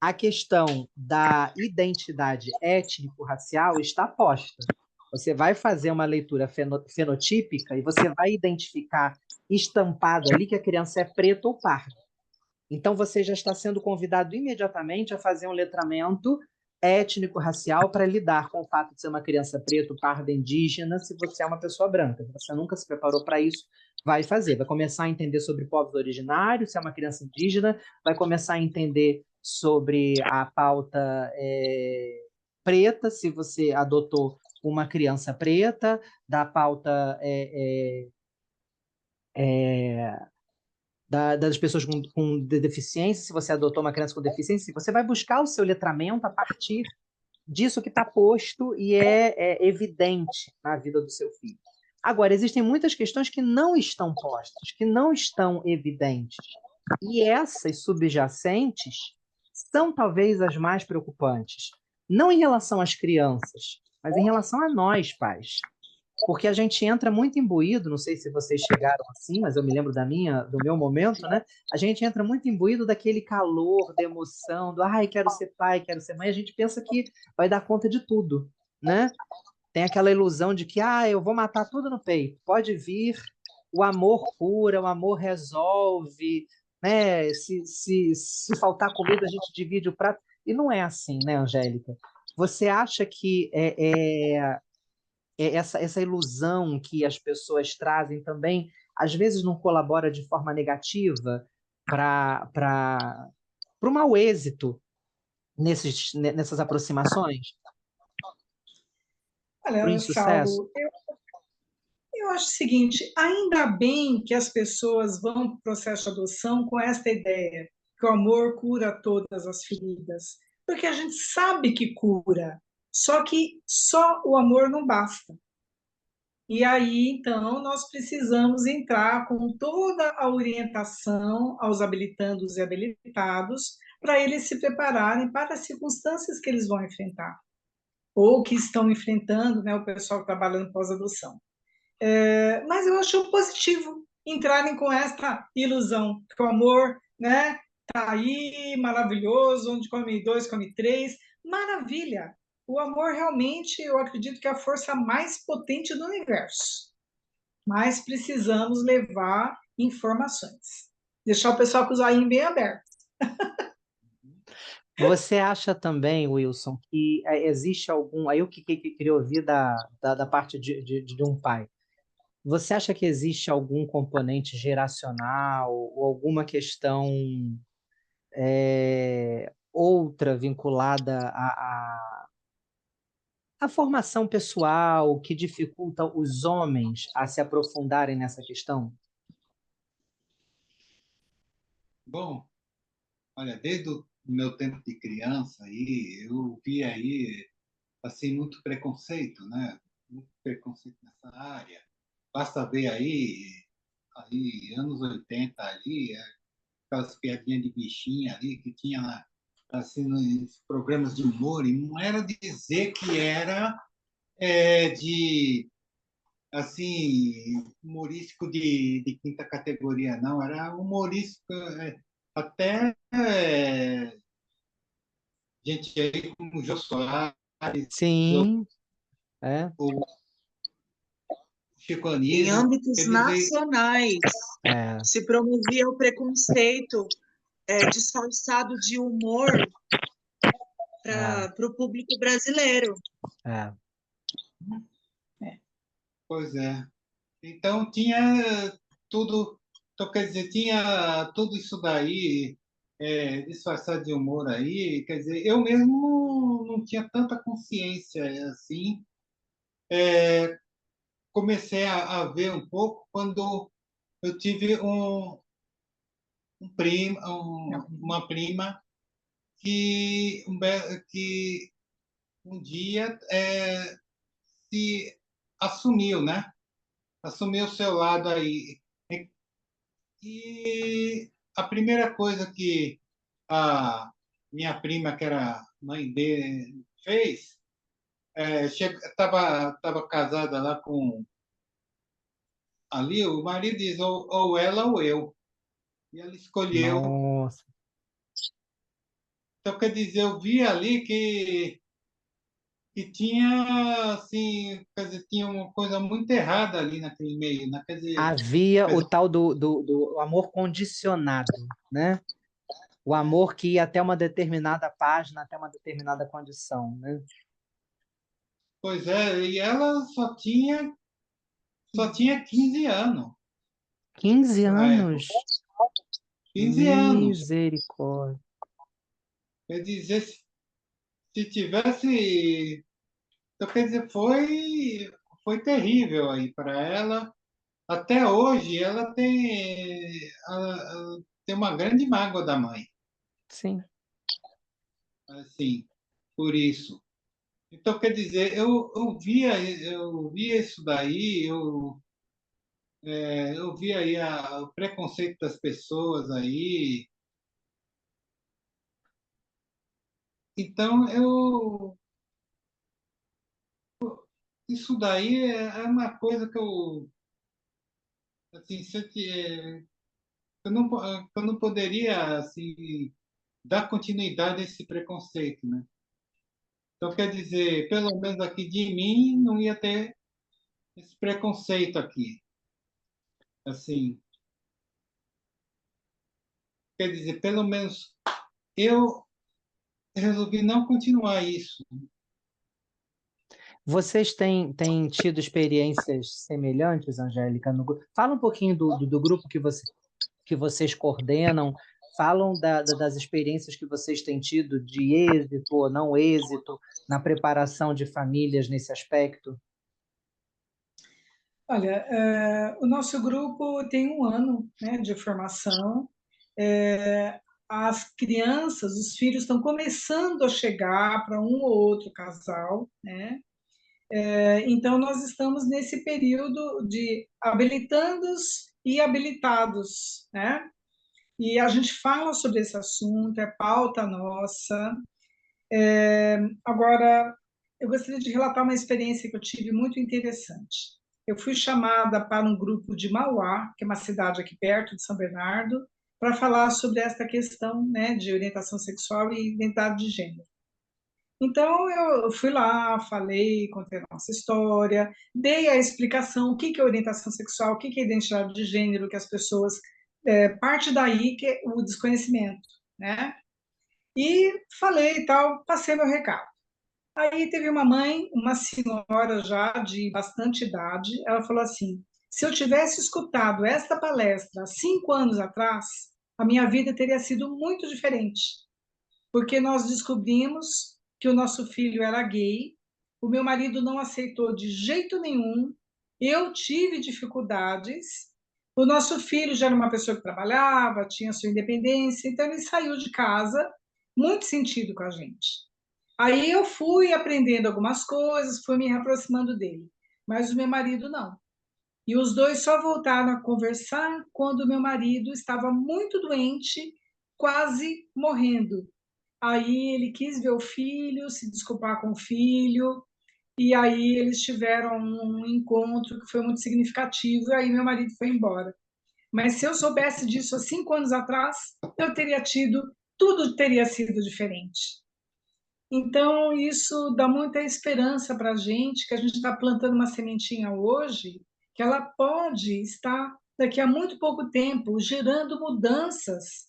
Speaker 1: a questão da identidade étnico-racial está posta. Você vai fazer uma leitura fenotípica e você vai identificar estampado ali que a criança é preta ou parda. Então, você já está sendo convidado imediatamente a fazer um letramento étnico-racial para lidar com o fato de ser uma criança preta, parda, indígena, se você é uma pessoa branca. Se você nunca se preparou para isso, vai fazer. Vai começar a entender sobre povos originários, se é uma criança indígena, vai começar a entender sobre a pauta preta, se você adotou uma criança preta, da pauta das pessoas com deficiência, se você adotou uma criança com deficiência, você vai buscar o seu letramento a partir disso que está posto e é evidente na vida do seu filho. Agora, existem muitas questões que não estão postas, que não estão evidentes. E essas subjacentes são talvez as mais preocupantes. Não em relação às crianças, mas em relação a nós, pais. Porque a gente entra muito imbuído, não sei se vocês chegaram assim, mas eu me lembro do meu momento, né? A gente entra muito imbuído daquele calor, da emoção, do ai, quero ser pai, quero ser mãe, a gente pensa que vai dar conta de tudo, né? Tem aquela ilusão de que eu vou matar tudo no peito, pode vir, o amor cura, o amor resolve, né? Se faltar comida, a gente divide o prato. E não é assim, né, Angélica? Você acha que essa ilusão que as pessoas trazem também, às vezes não colabora de forma negativa para o mau êxito nessas aproximações, para o
Speaker 3: Olha,
Speaker 1: insucesso?
Speaker 3: Saulo, eu acho o seguinte, ainda bem que as pessoas vão para o processo de adoção com esta ideia, que o amor cura todas as feridas, porque a gente sabe que cura, só que só o amor não basta. E aí, então, nós precisamos entrar com toda a orientação aos habilitandos e habilitados para eles se prepararem para as circunstâncias que eles vão enfrentar, ou que estão enfrentando, né, o pessoal que trabalha no pós-adoção. Mas eu acho positivo entrarem com esta ilusão, que o amor, né, tá aí, maravilhoso, onde come dois, come três, maravilha. O amor realmente, eu acredito que é a força mais potente do universo. Mas precisamos levar informações. Deixar o pessoal com os olhinhos bem abertos.
Speaker 1: Você acha também, Wilson, que existe algum. Aí eu que queria ouvir da parte de um pai. Você acha que existe algum componente geracional ou alguma questão outra vinculada à formação pessoal que dificulta os homens a se aprofundarem nessa questão?
Speaker 4: Bom, olha, desde o meu tempo de criança aí, eu vi aí assim muito preconceito, né? Muito preconceito nessa área. Basta ver aí anos 80 ali, aquelas piadinhas de bichinha ali que tinha assim nos programas de humor, e não era dizer que era de assim humorístico de quinta categoria, não, era humorístico até gente aí como o Jô Soares,
Speaker 1: Sim, é,
Speaker 4: o Chico
Speaker 2: Em
Speaker 4: Anísio,
Speaker 2: âmbitos
Speaker 4: quer dizer,
Speaker 2: nacionais,
Speaker 1: é,
Speaker 2: se promovia o preconceito disfarçado de humor
Speaker 1: é,
Speaker 2: para o público brasileiro.
Speaker 1: é.
Speaker 4: pois é. Então tinha tudo, então quer dizer, tinha tudo isso daí disfarçado de humor aí, quer dizer, eu mesmo não tinha tanta consciência assim. Comecei a ver um pouco quando eu tive uma prima que um dia se assumiu, né? Assumiu o seu lado aí. E a primeira coisa que a minha prima, que era mãe dele, fez, estava casada lá com ali, o marido diz ou ela ou eu. E ela escolheu.
Speaker 1: Nossa.
Speaker 4: Então, quer dizer, eu vi ali que tinha, assim, quer dizer, tinha uma coisa muito errada ali naquele meio, né?
Speaker 1: Havia
Speaker 4: Quer
Speaker 1: o
Speaker 4: dizer,
Speaker 1: tal do amor condicionado, né? O amor que ia até uma determinada página, até uma determinada condição, né?
Speaker 4: Pois é, e ela só tinha 15 anos
Speaker 1: 15
Speaker 4: na época.
Speaker 1: anos?
Speaker 4: 15 anos.
Speaker 1: Misericórdia.
Speaker 4: Quer dizer, se tivesse. Então, quer dizer, foi terrível aí para ela. Até hoje, ela tem uma grande mágoa da mãe,
Speaker 1: Sim.
Speaker 4: assim, por isso. Então, quer dizer, eu via isso daí, eu via aí o preconceito das pessoas aí. Então, isso daí é uma coisa que assim, eu não poderia, assim, dar continuidade a esse preconceito, né? Então, quer dizer, pelo menos aqui de mim, não ia ter esse preconceito aqui. Assim, quer dizer, pelo menos eu resolvi não continuar isso.
Speaker 1: Vocês têm tido experiências semelhantes, Angélica, no grupo? Fala um pouquinho do grupo que vocês coordenam, falam das experiências que vocês têm tido de êxito ou não êxito na preparação de famílias nesse aspecto.
Speaker 3: Olha, o nosso grupo tem 1 ano, né, de formação. As crianças, os filhos estão começando a chegar para um ou outro casal, né? Então, nós estamos nesse período de habilitandos e habilitados, né? E a gente fala sobre esse assunto, é pauta nossa. Agora, eu gostaria de relatar uma experiência que eu tive muito interessante. Eu fui chamada para um grupo de Mauá, que é uma cidade aqui perto de São Bernardo, para falar sobre esta questão, né, de orientação sexual e identidade de gênero. Então, eu fui lá, falei, contei a nossa história, dei a explicação o que é orientação sexual, o que é identidade de gênero, que as pessoas, parte daí que é o desconhecimento, né? E falei e tal, passei meu recado. Aí teve uma mãe, uma senhora já de bastante idade, ela falou assim: se eu tivesse escutado esta palestra há 5 anos atrás, a minha vida teria sido muito diferente, porque nós descobrimos que o nosso filho era gay, o meu marido não aceitou de jeito nenhum, eu tive dificuldades, o nosso filho já era uma pessoa que trabalhava, tinha sua independência, então ele saiu de casa muito sentido com a gente. Aí eu fui aprendendo algumas coisas, fui me aproximando dele, mas o meu marido não. E os dois só voltaram a conversar quando o meu marido estava muito doente, quase morrendo. Aí ele quis ver o filho, se desculpar com o filho, e aí eles tiveram um encontro que foi muito significativo, e aí meu marido foi embora. Mas se eu soubesse disso há 5 anos atrás, eu teria tido, tudo teria sido diferente. Então, isso dá muita esperança para a gente, que a gente está plantando uma sementinha hoje, que ela pode estar, daqui a muito pouco tempo, gerando mudanças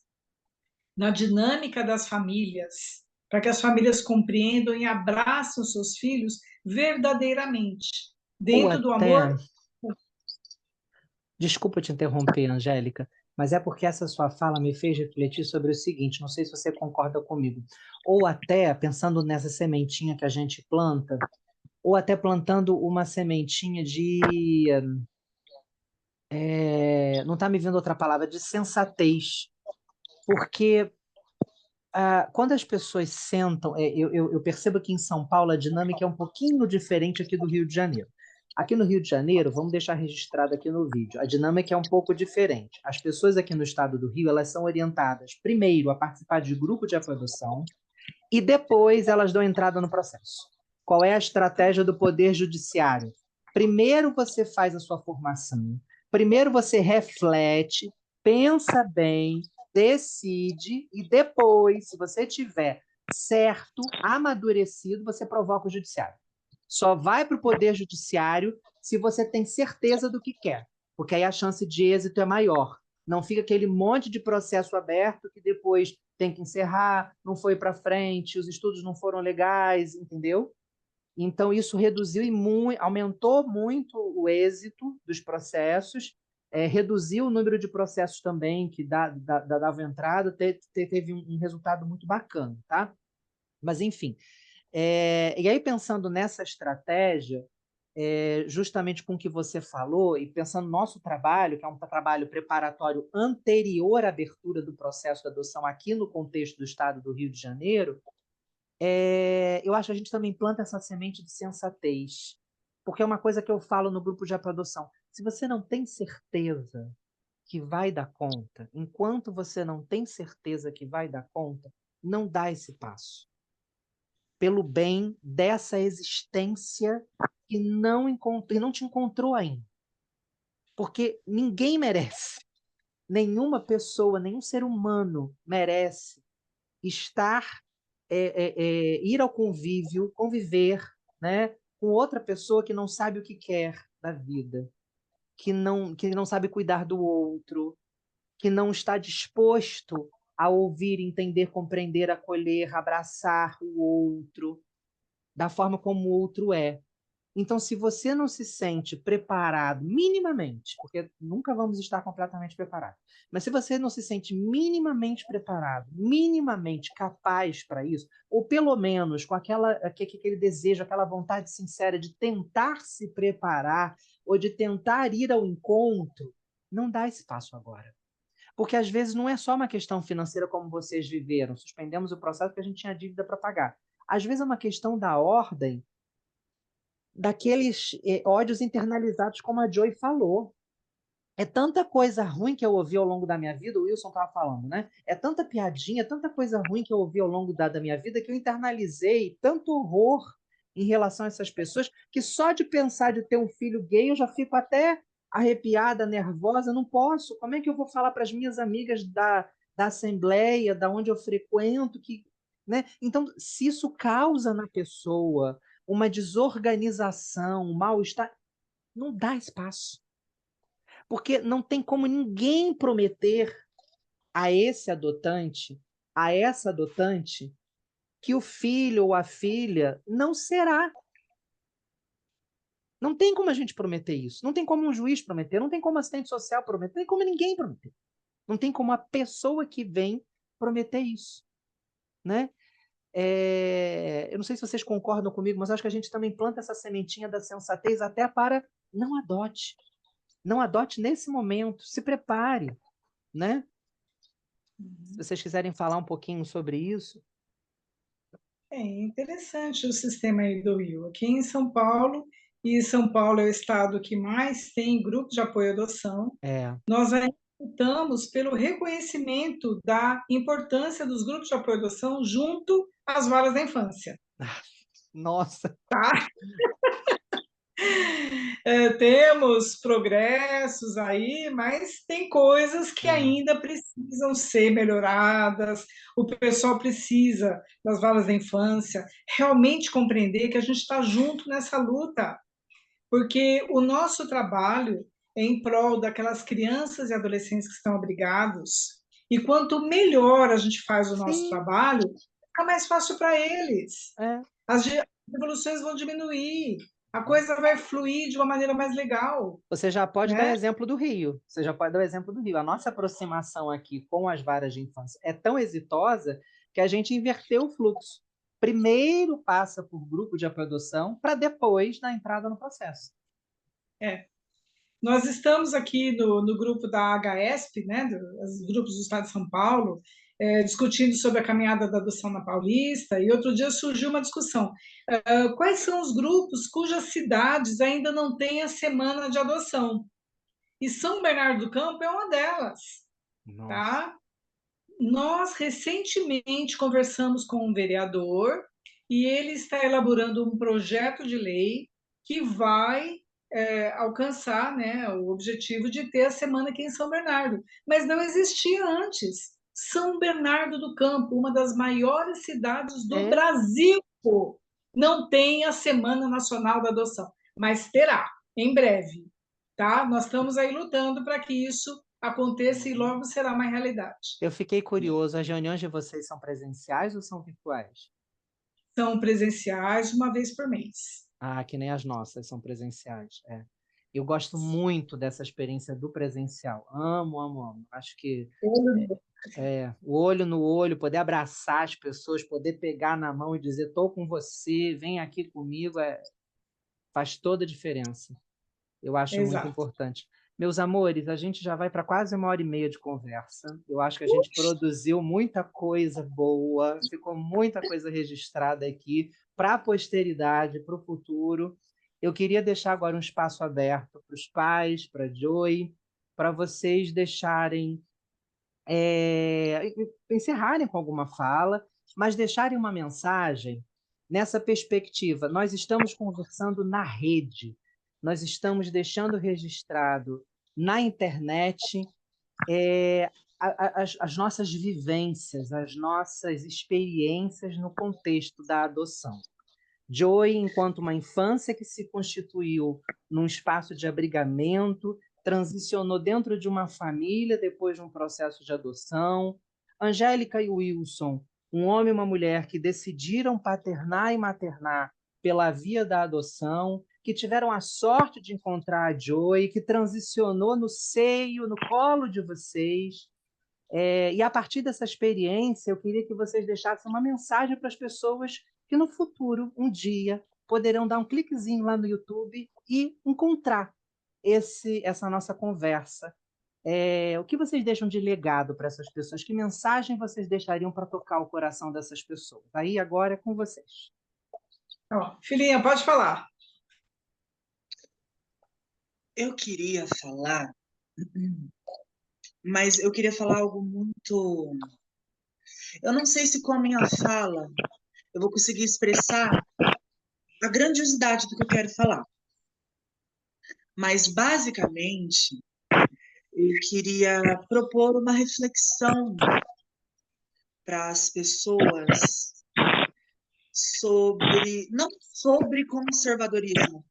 Speaker 3: na dinâmica das famílias, para que as famílias compreendam e abracem os seus filhos verdadeiramente,
Speaker 1: Ou
Speaker 3: dentro do amor.
Speaker 1: até, desculpa te interromper, Angélica, mas é porque essa sua fala me fez refletir sobre o seguinte, não sei se você concorda comigo, ou até, pensando nessa sementinha que a gente planta, ou até plantando uma sementinha de, não está me vindo outra palavra, de sensatez, porque quando as pessoas sentam, eu percebo que em São Paulo a dinâmica é um pouquinho diferente aqui do Rio de Janeiro. Aqui no Rio de Janeiro, vamos deixar registrado aqui no vídeo, a dinâmica é um pouco diferente. As pessoas aqui no estado do Rio, elas são orientadas primeiro a participar de grupo de aprovação e depois elas dão entrada no processo. Qual é a estratégia do Poder Judiciário? Primeiro você faz a sua formação, primeiro você reflete, pensa bem, decide e depois, se você tiver certo, amadurecido, você provoca o judiciário. Só vai para o Poder Judiciário se você tem certeza do que quer, porque aí a chance de êxito é maior. Não fica aquele monte de processo aberto que depois tem que encerrar, não foi para frente, os estudos não foram legais, entendeu? Então, isso reduziu e aumentou muito o êxito dos processos, reduziu o número de processos também que dava entrada, teve um resultado muito bacana, tá? Mas, enfim. E aí, pensando nessa estratégia, justamente com o que você falou, e pensando no nosso trabalho, que é um trabalho preparatório anterior à abertura do processo de adoção aqui no contexto do estado do Rio de Janeiro, eu acho que a gente também planta essa semente de sensatez, porque é uma coisa que eu falo no grupo de adoção. Se você não tem certeza que vai dar conta, enquanto você não tem certeza que vai dar conta, não dá esse passo. Pelo bem dessa existência que não te encontrou ainda. Porque ninguém merece, nenhuma pessoa, nenhum ser humano merece estar ir ao convívio, conviver, né, com outra pessoa que não sabe o que quer da vida, que não sabe cuidar do outro, que não está disposto a ouvir, entender, compreender, acolher, abraçar o outro da forma como o outro é. Então, se você não se sente preparado minimamente, porque nunca vamos estar completamente preparados, mas se você não se sente minimamente preparado, minimamente capaz para isso, ou pelo menos com aquele desejo, aquela vontade sincera de tentar se preparar ou de tentar ir ao encontro, não dá esse passo agora. Porque às vezes não é só uma questão financeira como vocês viveram, suspendemos o processo porque a gente tinha dívida para pagar. Às vezes é uma questão da ordem daqueles ódios internalizados, como a Joy falou. É tanta coisa ruim que eu ouvi ao longo da minha vida, o Wilson estava falando, né? É tanta piadinha, tanta coisa ruim que eu ouvi ao longo da minha vida que eu internalizei tanto horror em relação a essas pessoas que só de pensar de ter um filho gay eu já fico até arrepiada, nervosa. Não posso. Como é que eu vou falar para as minhas amigas da Assembleia, da onde eu frequento, que, né? Então, se isso causa na pessoa uma desorganização, um mal-estar, não dá espaço. Porque não tem como ninguém prometer a esse adotante, a essa adotante, que o filho ou a filha não será. Não tem como a gente prometer isso. Não tem como um juiz prometer, não tem como assistente social prometer, não tem como ninguém prometer. Não tem como a pessoa que vem prometer isso, né? Eu não sei se vocês concordam comigo, mas acho que a gente também planta essa sementinha da sensatez até para não adote. Não adote nesse momento, se prepare, né? Se vocês quiserem falar um pouquinho sobre isso.
Speaker 3: É interessante o sistema aí do Rio. Aqui em São Paulo, e São Paulo é o estado que mais tem grupos de apoio à adoção, nós ainda lutamos pelo reconhecimento da importância dos grupos de apoio à adoção junto às varas da infância.
Speaker 1: Nossa!
Speaker 3: Tá? Temos progressos aí, mas tem coisas que ainda precisam ser melhoradas. O pessoal precisa, das varas da infância, realmente compreender que a gente está junto nessa luta, porque o nosso trabalho é em prol daquelas crianças e adolescentes que estão abrigados, e quanto melhor a gente faz o nosso trabalho, fica mais fácil para eles. As revoluções vão diminuir, a coisa vai fluir de uma maneira mais legal.
Speaker 1: Você já pode dar
Speaker 3: né?
Speaker 1: exemplo do Rio. Você já pode dar o exemplo do Rio. A nossa aproximação aqui com as varas de infância é tão exitosa que a gente inverteu o fluxo. Primeiro passa por grupo de apoio à adoção para depois dar entrada no processo.
Speaker 3: Nós estamos aqui no grupo da HESP, né, dos grupos do Estado de São Paulo, discutindo sobre a caminhada da adoção na Paulista, e outro dia surgiu uma discussão. Quais são os grupos cujas cidades ainda não têm a semana de adoção? E São Bernardo do Campo é uma delas. Tá? Nós recentemente conversamos com um vereador e ele está elaborando um projeto de lei que vai alcançar, né, o objetivo de ter a semana aqui em São Bernardo. Mas não existia antes. São Bernardo do Campo, uma das maiores cidades do Brasil, não tem a Semana Nacional da Adoção, mas terá em breve. Tá? Nós estamos aí lutando para que isso aconteça e logo será uma realidade.
Speaker 1: Eu fiquei curioso, as reuniões de vocês são presenciais ou são virtuais?
Speaker 3: São presenciais uma vez por mês.
Speaker 1: Ah, que nem as nossas são presenciais. É. Eu gosto muito dessa experiência do presencial. Amo, amo, amo. Acho que o olho no olho, poder abraçar as pessoas, poder pegar na mão e dizer, estou com você, vem aqui comigo, faz toda a diferença. Eu acho muito
Speaker 3: Exato.
Speaker 1: importante. Meus amores, a gente já vai para quase 1h30 de conversa. Eu acho que a gente produziu muita coisa boa, ficou muita coisa registrada aqui para a posteridade, para o futuro. Eu queria deixar agora um espaço aberto para os pais, para a Joy, para vocês deixarem, encerrarem com alguma fala, mas deixarem uma mensagem nessa perspectiva. Nós estamos conversando na rede, nós estamos deixando registrado na internet as nossas vivências, as nossas experiências no contexto da adoção. Joy, enquanto uma infância que se constituiu num espaço de abrigamento, transicionou dentro de uma família depois de um processo de adoção. Angélica e Wilson, um homem e uma mulher que decidiram paternar e maternar pela via da adoção, que tiveram a sorte de encontrar a Joy, que transicionou no seio, no colo de vocês. E a partir dessa experiência, eu queria que vocês deixassem uma mensagem para as pessoas que no futuro, um dia, poderão dar um cliquezinho lá no YouTube e encontrar essa nossa conversa. O que vocês deixam de legado para essas pessoas? Que mensagem vocês deixariam para tocar o coração dessas pessoas? Aí agora é com vocês.
Speaker 3: Ó, filhinha, pode falar.
Speaker 2: Eu queria falar, mas eu queria falar algo muito. Eu não sei se com a minha fala eu vou conseguir expressar a grandiosidade do que eu quero falar. Mas, basicamente, eu queria propor uma reflexão para as pessoas não sobre conservadorismo,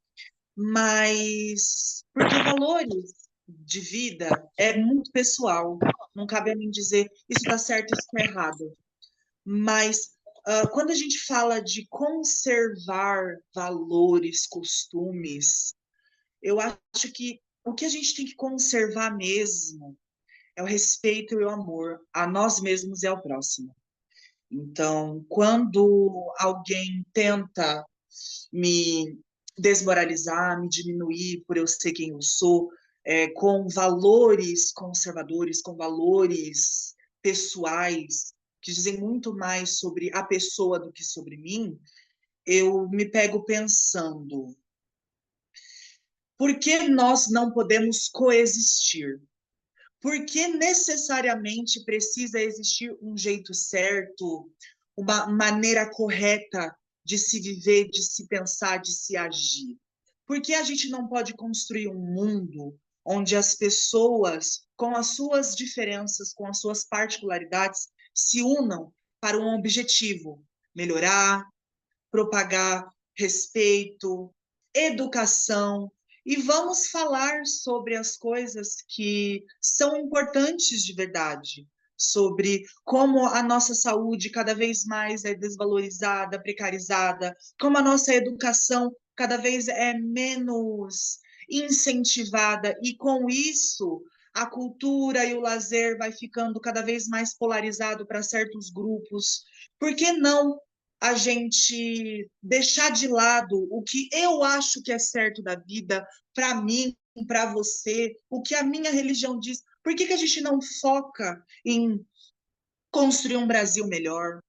Speaker 2: mas porque valores de vida é muito pessoal. Não cabe a mim dizer isso está certo, isso está errado. Mas quando a gente fala de conservar valores, costumes, eu acho que o que a gente tem que conservar mesmo é o respeito e o amor a nós mesmos e ao próximo. Então, quando alguém tenta me desmoralizar, me diminuir por eu ser quem eu sou, com valores conservadores, com valores pessoais, que dizem muito mais sobre a pessoa do que sobre mim, eu me pego pensando, por que nós não podemos coexistir? Por que necessariamente precisa existir um jeito certo, uma maneira correta de se viver, de se pensar, de se agir? Por que a gente não pode construir um mundo onde as pessoas, com as suas diferenças, com as suas particularidades, se unam para um objetivo: melhorar, propagar respeito, educação, e vamos falar sobre as coisas que são importantes de verdade, sobre como a nossa saúde cada vez mais é desvalorizada, precarizada, como a nossa educação cada vez é menos incentivada, e com isso a cultura e o lazer vai ficando cada vez mais polarizado para certos grupos. Por que não a gente deixar de lado o que eu acho que é certo da vida, para mim, para você, o que a minha religião diz? Por que a gente não foca em construir um Brasil melhor?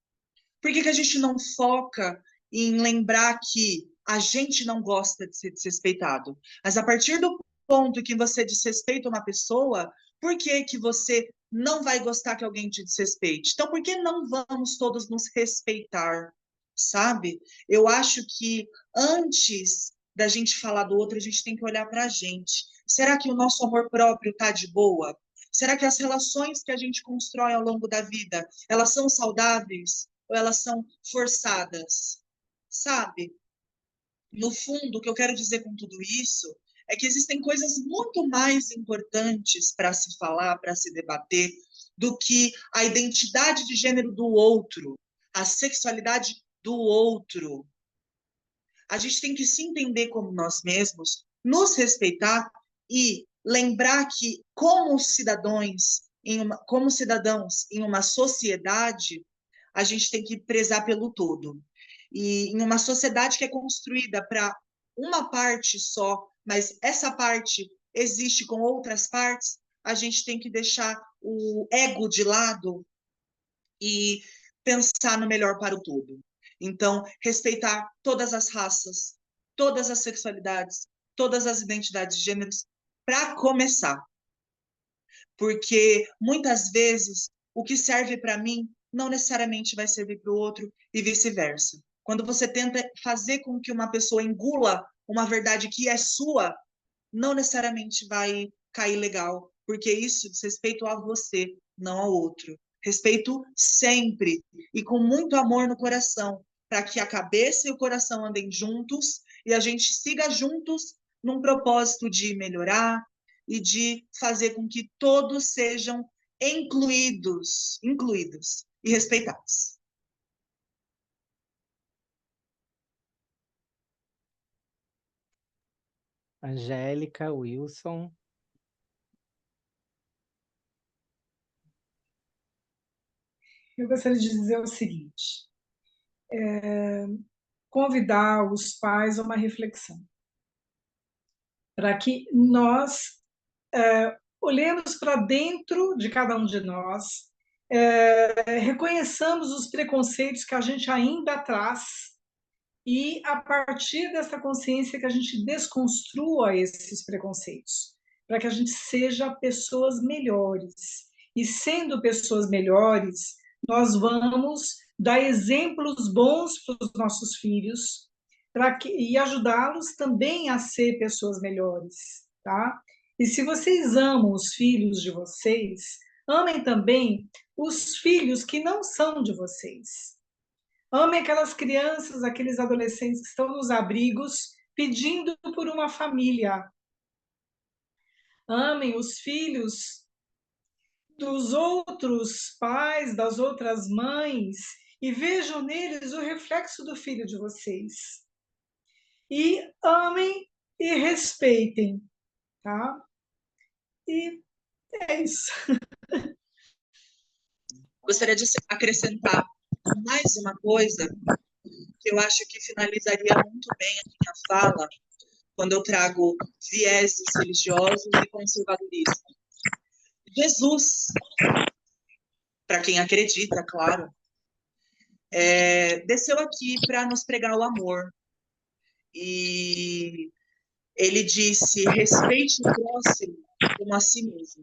Speaker 2: Por que a gente não foca em lembrar que a gente não gosta de ser desrespeitado? Mas a partir do ponto que você desrespeita uma pessoa, por que você não vai gostar que alguém te desrespeite? Então, por que não vamos todos nos respeitar? Sabe? Eu acho que antes da gente falar do outro, a gente tem que olhar para a gente. Será que o nosso amor próprio está de boa? Será que as relações que a gente constrói ao longo da vida, elas são saudáveis ou elas são forçadas? Sabe? No fundo, o que eu quero dizer com tudo isso é que existem coisas muito mais importantes para se falar, para se debater, do que a identidade de gênero do outro, a sexualidade do outro. A gente tem que se entender como nós mesmos, nos respeitar e lembrar que, como cidadãos em uma sociedade, a gente tem que prezar pelo todo. E em uma sociedade que é construída para uma parte só, mas essa parte existe com outras partes, a gente tem que deixar o ego de lado e pensar no melhor para o todo. Então, respeitar todas as raças, todas as sexualidades, todas as identidades de gêneros, para começar. Porque muitas vezes o que serve para mim não necessariamente vai servir para o outro e vice-versa. Quando você tenta fazer com que uma pessoa engula uma verdade que é sua, não necessariamente vai cair legal, porque isso diz respeito a você, não ao outro. Respeito sempre e com muito amor no coração, para que a cabeça e o coração andem juntos e a gente siga juntos num propósito de melhorar e de fazer com que todos sejam incluídos e respeitados.
Speaker 1: Angélica, Wilson.
Speaker 3: Eu gostaria de dizer o seguinte: convidar os pais a uma reflexão, para que nós olhemos para dentro de cada um de nós, reconheçamos os preconceitos que a gente ainda traz e, a partir dessa consciência, que a gente desconstrua esses preconceitos, para que a gente seja pessoas melhores. E, sendo pessoas melhores, nós vamos dar exemplos bons para os nossos filhos e ajudá-los também a ser pessoas melhores, tá? E se vocês amam os filhos de vocês, amem também os filhos que não são de vocês. Amem aquelas crianças, aqueles adolescentes que estão nos abrigos pedindo por uma família. Amem os filhos dos outros pais, das outras mães, e vejam neles o reflexo do filho de vocês. E amem e respeitem, tá? E é isso.
Speaker 2: Gostaria de acrescentar mais uma coisa que eu acho que finalizaria muito bem a minha fala quando eu trago vieses religiosos e conservadorismo. Jesus, para quem acredita, claro, desceu aqui para nos pregar o amor. E ele disse: respeite o próximo como a si mesmo.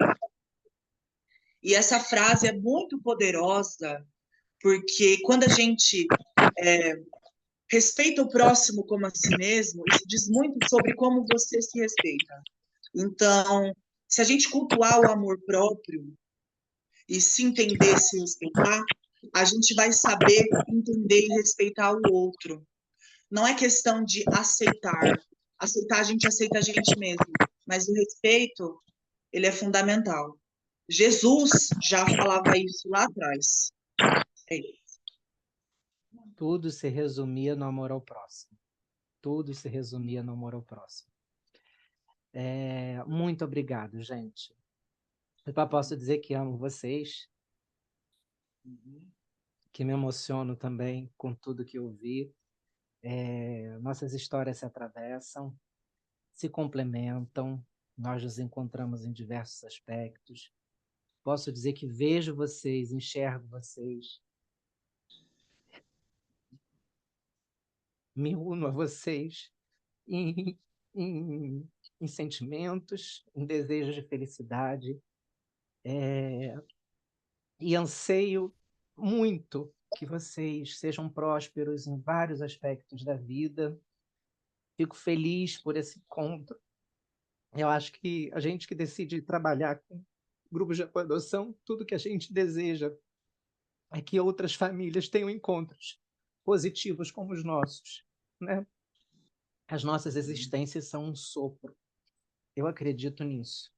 Speaker 2: E essa frase é muito poderosa, porque quando a gente respeita o próximo como a si mesmo, isso diz muito sobre como você se respeita. Então, se a gente cultuar o amor próprio e se entender, se respeitar, a gente vai saber entender e respeitar o outro. Não é questão de aceitar. Aceitar, a gente aceita a gente mesmo. Mas o respeito, ele é fundamental. Jesus já falava isso lá atrás. É isso.
Speaker 1: Tudo se resumia no amor ao próximo. Tudo se resumia no amor ao próximo. Muito obrigado, gente. Eu posso dizer que amo vocês, que me emociono também com tudo que eu vi. Nossas histórias se atravessam, se complementam, nós nos encontramos em diversos aspectos. Posso dizer que vejo vocês, enxergo vocês, me uno a vocês em, em, em sentimentos, em desejos de felicidade, e anseio muito que vocês sejam prósperos em vários aspectos da vida. Fico feliz por esse encontro. Eu acho que a gente que decide trabalhar com grupos de adoção, tudo que a gente deseja é que outras famílias tenham encontros positivos como os nossos, né? As nossas existências são um sopro. Eu acredito nisso.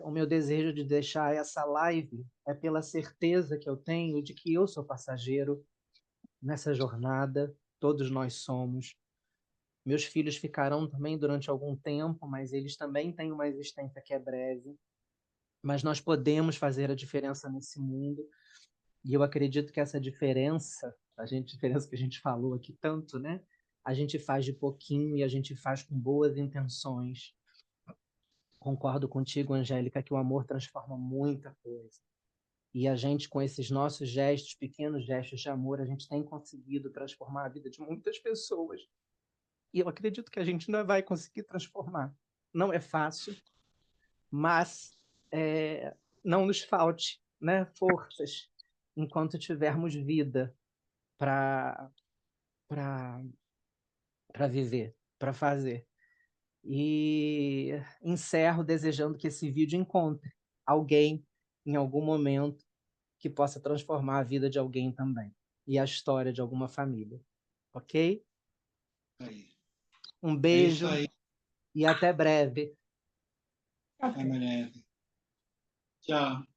Speaker 1: O meu desejo de deixar essa live é pela certeza que eu tenho de que eu sou passageiro nessa jornada, todos nós somos. Meus filhos ficarão também durante algum tempo, mas eles também têm uma existência que é breve. Mas nós podemos fazer a diferença nesse mundo, e eu acredito que essa diferença, diferença que a gente falou aqui tanto, né? A gente faz de pouquinho e a gente faz com boas intenções. Concordo contigo, Angélica, que o amor transforma muita coisa. E a gente, com esses nossos gestos, pequenos gestos de amor, a gente tem conseguido transformar a vida de muitas pessoas. E eu acredito que a gente ainda vai conseguir transformar. Não é fácil, mas não nos falte, né, forças enquanto tivermos vida para viver, para fazer. E encerro desejando que esse vídeo encontre alguém em algum momento que possa transformar a vida de alguém também e a história de alguma família. Ok?
Speaker 4: Aí.
Speaker 1: Um
Speaker 4: É isso
Speaker 1: beijo
Speaker 4: aí,
Speaker 1: e até breve.
Speaker 3: Até.
Speaker 4: Tchau.